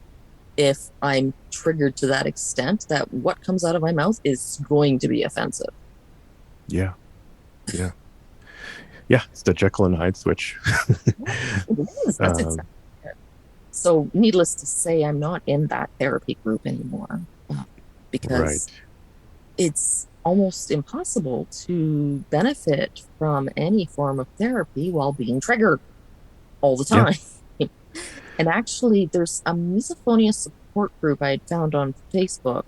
S2: if I'm triggered to that extent that what comes out of my mouth is going to be offensive.
S1: yeah, yeah, yeah. It's the Jekyll and Hyde switch.
S2: It is. That's
S1: um,
S2: exactly it. So, needless to say, I'm not in that therapy group anymore
S1: right.
S2: because it's almost impossible to benefit from any form of therapy while being triggered all the
S1: Yeah.
S2: time. And actually, there's a misophonia support group I had found on Facebook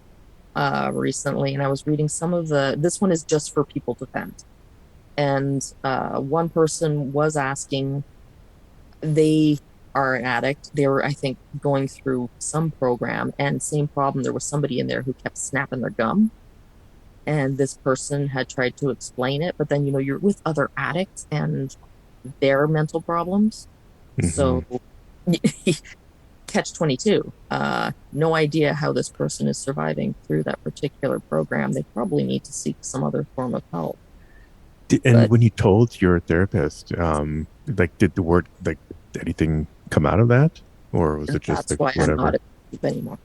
S2: recently, and I was reading some of this one is just for people to vent. And one person was asking, they are an addict. They were, I think, going through some program, and same problem. There was somebody in there who kept snapping their gum, and this person had tried to explain it, but then you're with other addicts and their mental problems,
S1: Hmm.
S2: so catch 22. No idea how this person is surviving through that particular program. They probably need to seek some other form of help.
S1: And
S2: But
S1: when you told your therapist, like, did the word like anything come out of that, or was it just
S2: that's
S1: like
S2: why I'm not
S1: whatever?
S2: at the group anymore.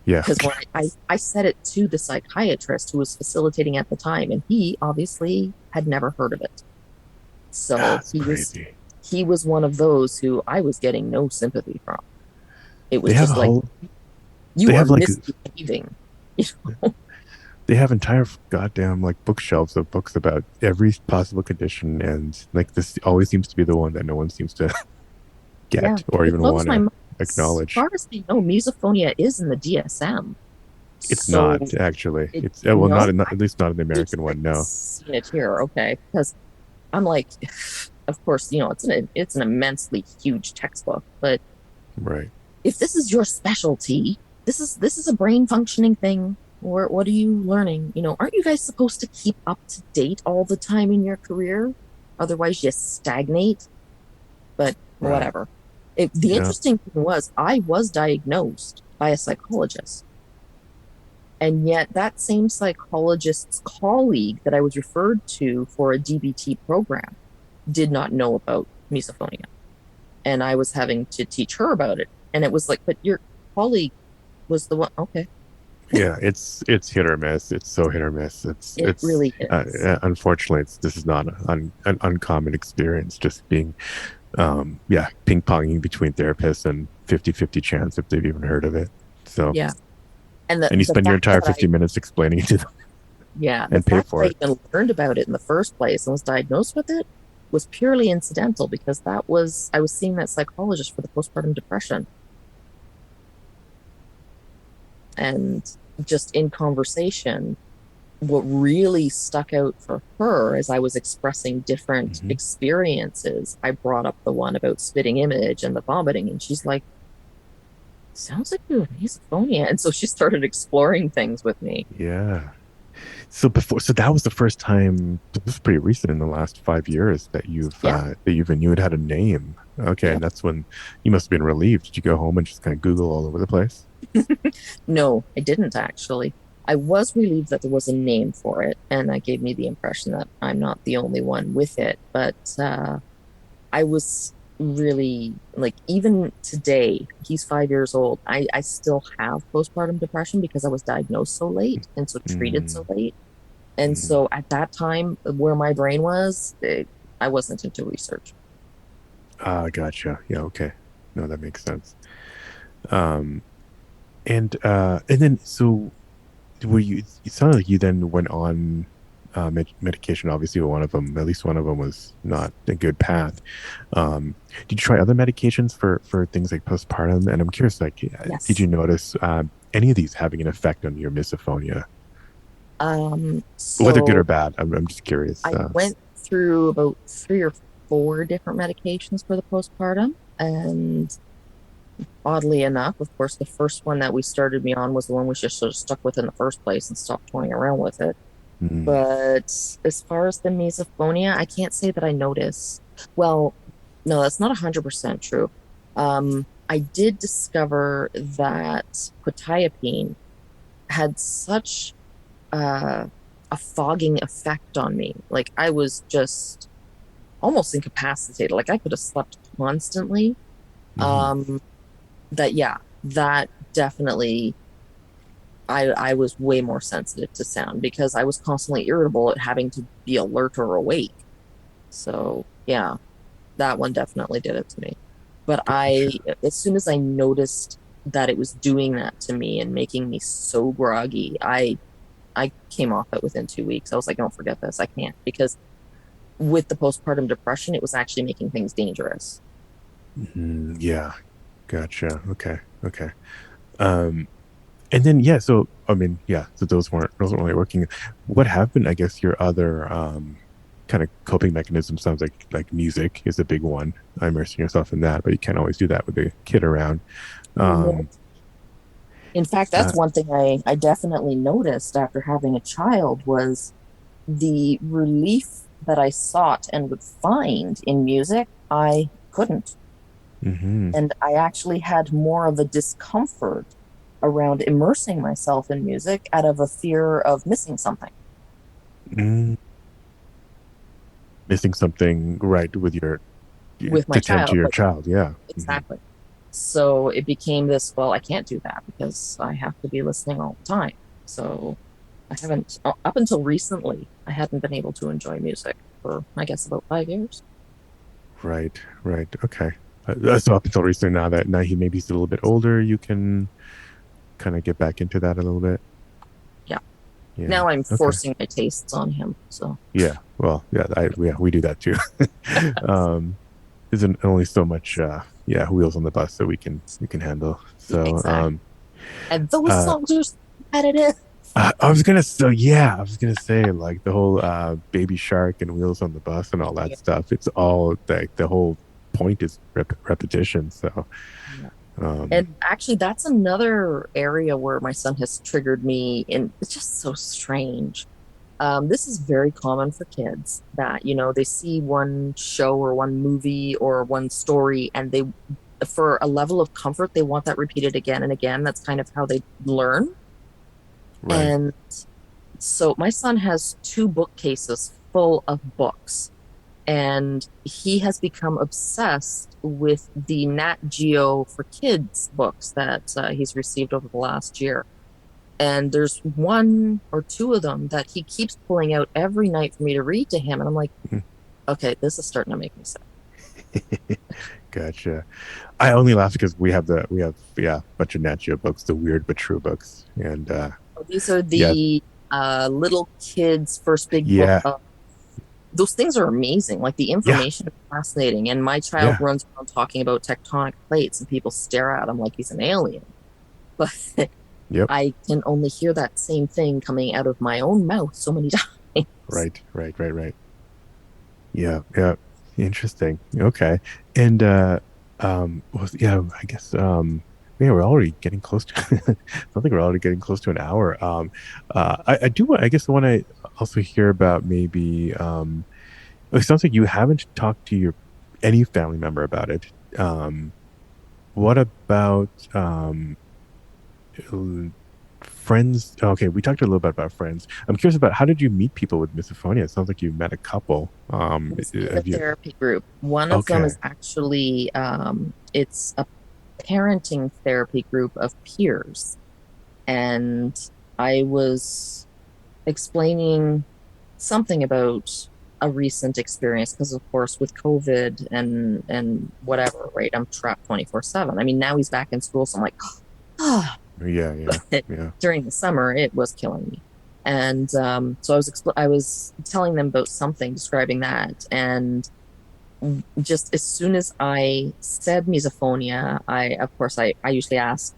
S1: Yeah.
S2: Because when I said it to the psychiatrist who was facilitating at the time, and he obviously had never heard of it. So
S1: That's crazy.
S2: he was one of those who I was getting no sympathy from. It
S1: They
S2: was
S1: have a
S2: just like,
S1: whole. They
S2: you are
S1: have like
S2: misbehaving.
S1: they have entire goddamn like bookshelves of books about every possible condition, and like this always seems to be the one that no one seems to
S2: Yeah,
S1: get or
S2: it
S1: even
S2: blows
S1: want
S2: my
S1: to
S2: mind. As
S1: acknowledge.
S2: far as I know, misophonia is in the DSM.
S1: It's
S2: So
S1: not actually.
S2: it
S1: It's well,
S2: no,
S1: not at least not in the
S2: I
S1: American one.
S2: haven't
S1: No.
S2: seen it here. Okay, because I'm like, of course, it's an immensely huge textbook, but
S1: Right.
S2: if this is your specialty, this is a brain functioning thing. Or what are you learning? Aren't you guys supposed to keep up to date all the time in your career? Otherwise, you stagnate. But
S1: Right.
S2: whatever. The
S1: Yeah.
S2: interesting thing was, I was diagnosed by a psychologist. And yet, that same psychologist's colleague that I was referred to for a DBT program did not know about misophonia. And I was having to teach her about it. And it was like, but your colleague was the one. Okay.
S1: Yeah, it's hit or miss. It's so hit or miss.
S2: It really is.
S1: Unfortunately, this is not an uncommon experience. Just being yeah, ping ponging between therapists and 50-50 chance if they've even heard of it. So,
S2: Yeah. And the,
S1: and you
S2: the
S1: spend your
S2: fact
S1: entire
S2: that
S1: 50 minutes explaining it to them
S2: the
S1: and pay
S2: fact that
S1: for
S2: I
S1: it.
S2: even learned about it in the first place and was diagnosed with it was purely incidental because I was seeing that psychologist for the postpartum depression. And just in conversation, what really stuck out for her as I was expressing different
S1: Hmm.
S2: experiences, I brought up the one about spitting image and the vomiting, and she's like, sounds like you have misophonia. And so she started exploring things with me.
S1: Yeah. So that was the first time. This was pretty recent in the last 5 years
S2: Yeah.
S1: that you've and you had a name. Okay,
S2: Yeah.
S1: and that's when you must have been relieved. Did you go home and just kind of Google all over the place?
S2: No, I didn't actually. I was relieved that there was a name for it, and that gave me the impression that I'm not the only one with it. But I was really like, even today, he's 5 years old. I still have postpartum depression because I was diagnosed so late and so treated so
S1: Mm,
S2: late. And
S1: mm.
S2: so at that time, where my brain was, I wasn't into research.
S1: Ah, gotcha. Yeah, okay. No, that makes sense. Um, and then so were you? It sounded like you then went on medication. Obviously, one of them, at least one of them, was not a good path. Did you try other medications for things like postpartum? And I'm curious, like, did you
S2: Yes.
S1: notice any of these having an effect on your misophonia, whether good or
S2: So
S1: bad? I'm just curious.
S2: I went through about 3 or 4 different medications for the postpartum. And oddly enough, of course, the first one that we started me on was the one we just sort of stuck with in the first place and stopped toying around with it.
S1: Mm,
S2: But as far as the misophonia, I can't say that I notice. Well, no, that's not 100% true. I did discover that quetiapine had such uh, a fogging effect on me. Like I was just almost incapacitated. Like I could have slept constantly.
S1: mhm.
S2: Um, that yeah, that definitely I was way more sensitive to sound because I was constantly irritable at having to be alert or awake. So yeah, that one definitely did it to me. But
S1: Gotcha.
S2: as soon as I noticed that it was doing that to me and making me so groggy, I came off it within 2 weeks. I was like, don't forget this. I can't because with the postpartum depression, it was actually making things dangerous.
S1: Yeah, gotcha. Okay, okay. Um, And then yeah, so I mean, yeah, so those weren't really working. What have been, I guess, your other kind of coping mechanism? Sounds like music is a big one. Immersing yourself in that, but you can't always do that with a kid around.
S2: No.
S1: Um,
S2: In fact,
S1: uh,
S2: that's one thing I definitely noticed after having a child was the relief that I sought and would find in music, I couldn't.
S1: hmm
S2: And I actually had more of a discomfort around immersing myself in music out of a fear of missing something
S1: mm, missing something right with your
S2: with my
S1: to tend to
S2: child.
S1: your
S2: Like,
S1: child. Yeah.
S2: exactly. So it became this, well, I can't do that because I have to be listening all the time. So I haven't, up until recently, I hadn't been able to enjoy music for, I guess, about 5 years.
S1: Right. Right. Okay. So up until recently, now he maybe he's a little bit older, you can kind of get back into that a little bit.
S2: Yeah.
S1: Yeah.
S2: Now I'm
S1: Okay.
S2: forcing my tastes on him. So,
S1: Yeah, well, yeah, we do that too. um, there's only so much, yeah, wheels on the bus that we can handle. So,
S2: exactly. And those
S1: uh,
S2: songs are so repetitive.
S1: I was gonna say like the whole Baby Shark and Wheels on the Bus and all that
S2: Yeah.
S1: stuff. It's all like the whole point is repetition. So,
S2: Yeah.
S1: um,
S2: And actually, that's another area where my son has triggered me. And it's just so strange. This is very common for kids that, they see one show or one movie or one story and for a level of comfort, they want that repeated again and again. That's kind of how they learn.
S1: Right.
S2: And so my son has two bookcases full of books, and he has become obsessed with the Nat Geo for Kids books that he's received over the last year. And there's one or two of them that he keeps pulling out every night for me to read to him. And I'm like,
S1: Mm.
S2: okay, this is starting to make me sick.
S1: Gotcha. I only laugh because we have a bunch of Nat Geo books, the weird but true books, and
S2: These are
S1: yeah,
S2: the little kids' first big book.
S1: yeah,
S2: Those things are amazing. Like the
S1: yeah,
S2: information is fascinating. And my child
S1: yeah,
S2: runs around talking about tectonic plates, and people stare at him like he's an alien. But
S1: yep.
S2: I can only hear that same thing coming out of my own mouth so many times.
S1: Right, right, right, right. Yeah, yeah. Interesting. Okay. And well, yeah, I guess yeah, we're already getting close to I think we're already getting close to an hour. I do want I guess I want to also hear about maybe it sounds like you haven't talked to your any family member about it. What about uh, friends? Okay, we talked a little bit about friends. I'm curious about how did you meet people with misophonia? It sounds like you met a couple.
S2: It's in a
S1: Have you?
S2: therapy group. One of them
S1: Okay.
S2: is actually it's a parenting therapy group of peers. And I was explaining something about a recent experience because of course with COVID and whatever, right? I'm trapped 24/7. I mean, now he's back in school, so I'm like, ah,
S1: Yeah, yeah,
S2: but
S1: yeah.
S2: during the summer it was killing me. And so I was telling them about something, describing that, and just as soon as I said misophonia, of course, I usually ask,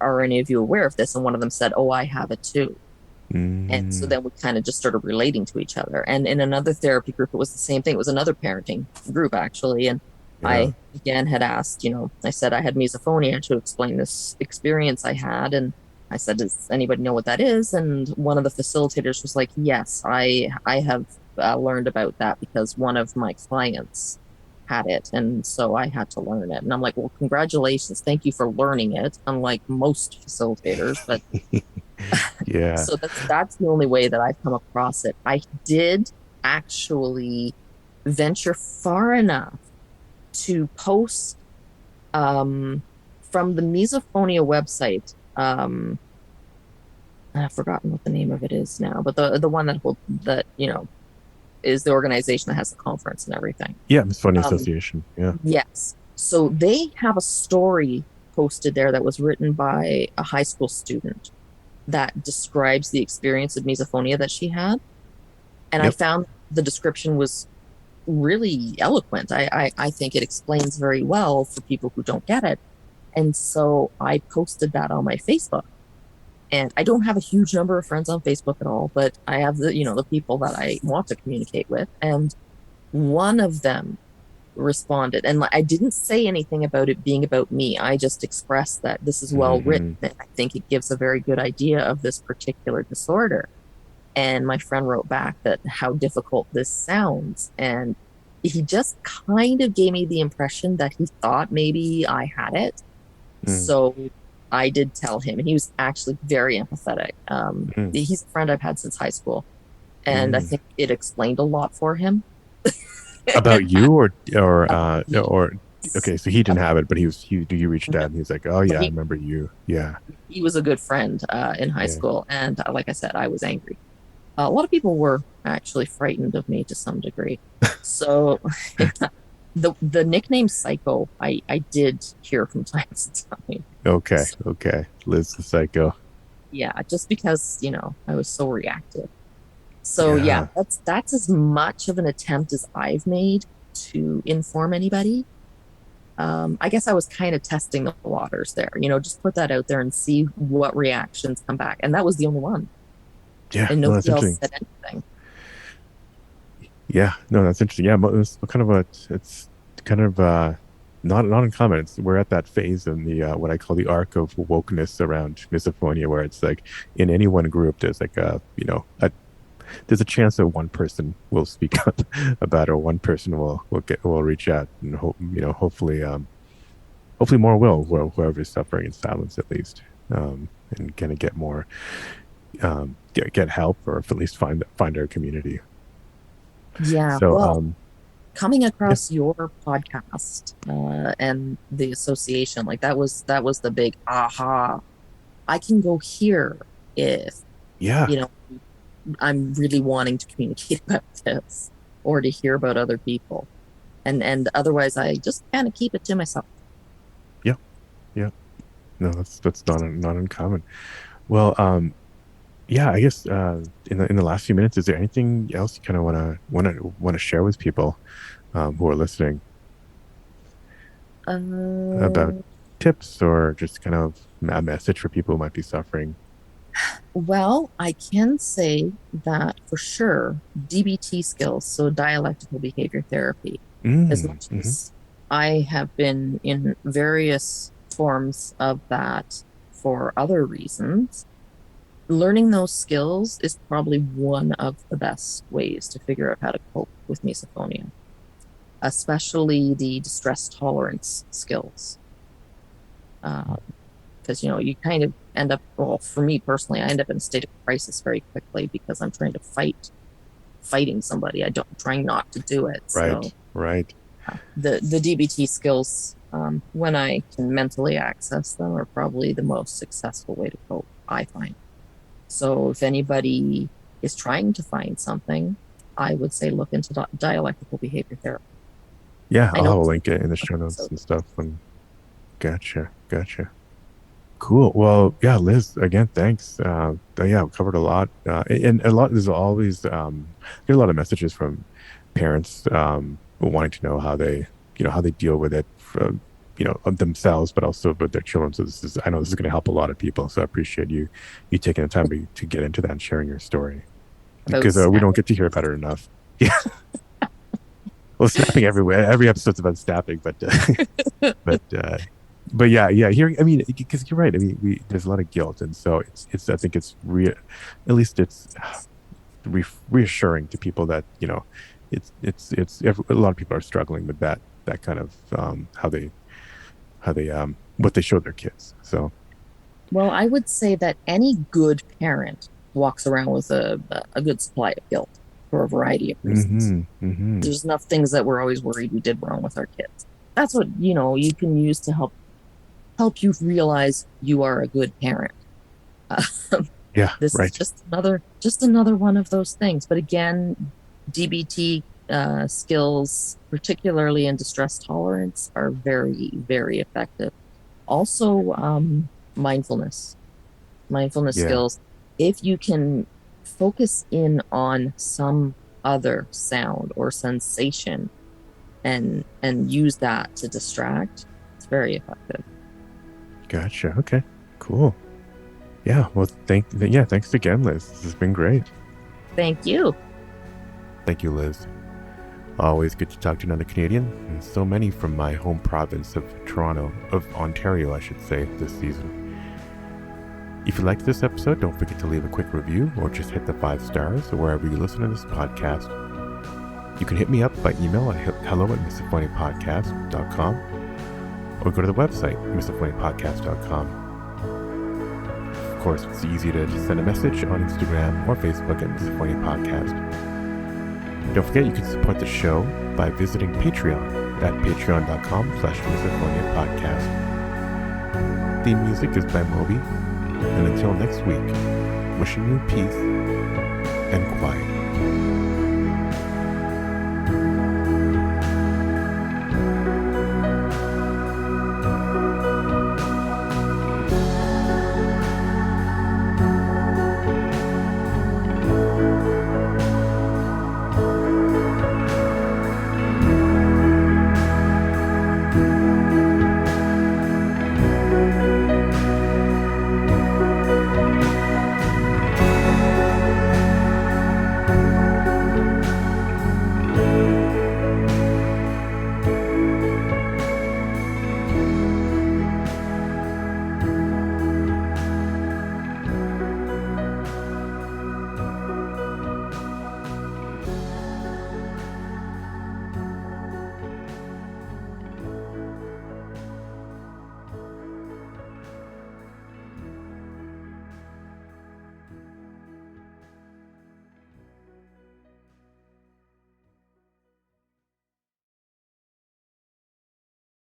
S2: are any of you aware of this? And one of them said, oh, I have it too. And so
S1: Mm,
S2: then we kind of just started relating to each other. And in another therapy group, it was the same thing. It was another parenting group, actually. And
S1: yeah.
S2: I again had asked, I said I had misophonia to explain this experience I had. And I said, does anybody know what that is? And one of the facilitators was like, yes, I have learned about that because one of my clients had it. And so I had to learn it. And I'm like, well, congratulations. Thank you for learning it, unlike most facilitators. But
S1: Yeah.
S2: so that's the only way that I've come across it. I did actually venture far enough to post um, from the misophonia website. I've forgotten what the name of it is now, but the one that is the organization that has the conference and everything.
S1: Yeah, Miss Funny
S2: Um,
S1: Association. Yeah.
S2: yes, so they have a story posted there that was written by a high school student that describes the experience of misophonia that she had. And I
S1: Yep.
S2: found the description was really eloquent. I think it explains very well for people who don't get it. And so I posted that on my Facebook. And I don't have a huge number of friends on Facebook at all, but I have the people that I want to communicate with. And one of them responded, and I didn't say anything about it being about me. I just expressed that this is well written,
S1: Hmm.
S2: and I think it gives a very good idea of this particular disorder. And my friend wrote back that how difficult this sounds, and he just kind of gave me the impression that he thought maybe I had it.
S1: Mm,
S2: So I did tell him, and he was actually very empathetic.
S1: mm,
S2: He's a friend I've had since high school, and I
S1: mm.
S2: think it explained a lot for him.
S1: About you
S2: About me.
S1: or okay, so he didn't have it, but you reached out and he's like, oh
S2: No,
S1: yeah, I remember you. Yeah,
S2: he was a good friend in high
S1: yeah.
S2: school, and like I said, I was angry. A lot of people were actually frightened of me to some degree. So the nickname Psycho, I did hear from time to time.
S1: Okay,
S2: So,
S1: okay. Liz the psycho.
S2: yeah, just because I was so reactive. So yeah,
S1: Yeah.
S2: that's as much of an attempt as I've made to inform anybody. I guess I was kind of testing the waters there, just put that out there and see what reactions come back. And that was the only one.
S1: Yeah.
S2: And
S1: No, that's
S2: nobody else
S1: interesting.
S2: said anything.
S1: Yeah. No, that's interesting. Yeah, it's kind of it's kind of not uncommon. We're at that phase in the what I call the arc of wokeness around misophonia, where it's like in any one group, there's like a there's a chance that one person will speak up about it, or one person will reach out, and hopefully more will, whoever is suffering in silence at least, and kind of get more, get help, or at least find our community.
S2: Yeah.
S1: So
S2: Well, coming
S1: yeah,
S2: across your podcast and the association, like that was the big aha. I can go here if,
S1: yeah,
S2: you know, I'm really wanting to communicate about this or to hear about other people. And otherwise I just kind of keep it to myself.
S1: yeah, yeah. No, that's not uncommon. Well, yeah, I guess in the last few minutes, is there anything else you kind of want to share with people who are listening about
S2: Uh,
S1: tips, or just kind of a message for people who might be suffering?
S2: well, I can say that for sure, DBT skills, so dialectical behavior therapy, as much
S1: Mm-hmm.
S2: as I have been in various forms of that for other reasons, learning those skills is probably one of the best ways to figure out how to cope with misophonia, especially the distress tolerance skills. Because you kind of end up, well, for me personally, I end up in a state of crisis very quickly because I'm trying to fighting somebody. I'm trying not to do it. So
S1: Right, right.
S2: the DBT skills, when I can mentally access them, are probably the most successful way to cope, I find. So if anybody is trying to find something, I would say look into dialectical behavior therapy.
S1: Yeah,
S2: I
S1: I'll
S2: know
S1: have a
S2: it's
S1: link in the show notes
S2: so
S1: and stuff. And gotcha. Cool. Well, yeah, Liz, again, thanks. Yeah, we covered a lot, and a lot. There's always get a lot of messages from parents wanting to know how they, how they deal with it, of themselves, but also with their children. So I know this is going to help a lot of people. So I appreciate you taking the time to get into that and sharing your story,
S2: about
S1: because we don't
S2: snapping.
S1: get to hear about it enough. Yeah, well, snapping everywhere. Every episode's about snapping, but but yeah, hearing, I mean, because you're right, I mean, there's a lot of guilt, and so it's I think it's at least it's reassuring to people that a lot of people are struggling with that kind of how they what they show their kids. So
S2: Well, I would say that any good parent walks around with a good supply of guilt for a variety of reasons.
S1: mm-hmm.
S2: There's enough things that we're always worried we did wrong with our kids. That's what, you can use to help you realize you are a good parent.
S1: Yeah,
S2: This is
S1: right.
S2: just another one of those things. But again, DBT skills, particularly in distress tolerance, are very, very effective. Also, mindfulness
S1: Yeah,
S2: skills. If you can focus in on some other sound or sensation and use that to distract, it's very effective.
S1: gotcha. Okay, cool. Yeah, well, thanks again, Liz. This has been great.
S2: Thank you.
S1: Thank you, Liz. Always good to talk to another Canadian, and so many from my home province of Ontario, I should say, this season. If you liked this episode, don't forget to leave a quick review or just hit the 5 stars or wherever you listen to this podcast. You can hit me up by email at hello@misophoniapodcast.com or go to the website, misophoniapodcast.com. Of course, it's easy to just send a message on Instagram or Facebook at Misophonia Podcast. Don't forget you can support the show by visiting Patreon at patreon.com/misophoniapodcast. Theme music is by Moby. And until next week, wishing you peace and quiet.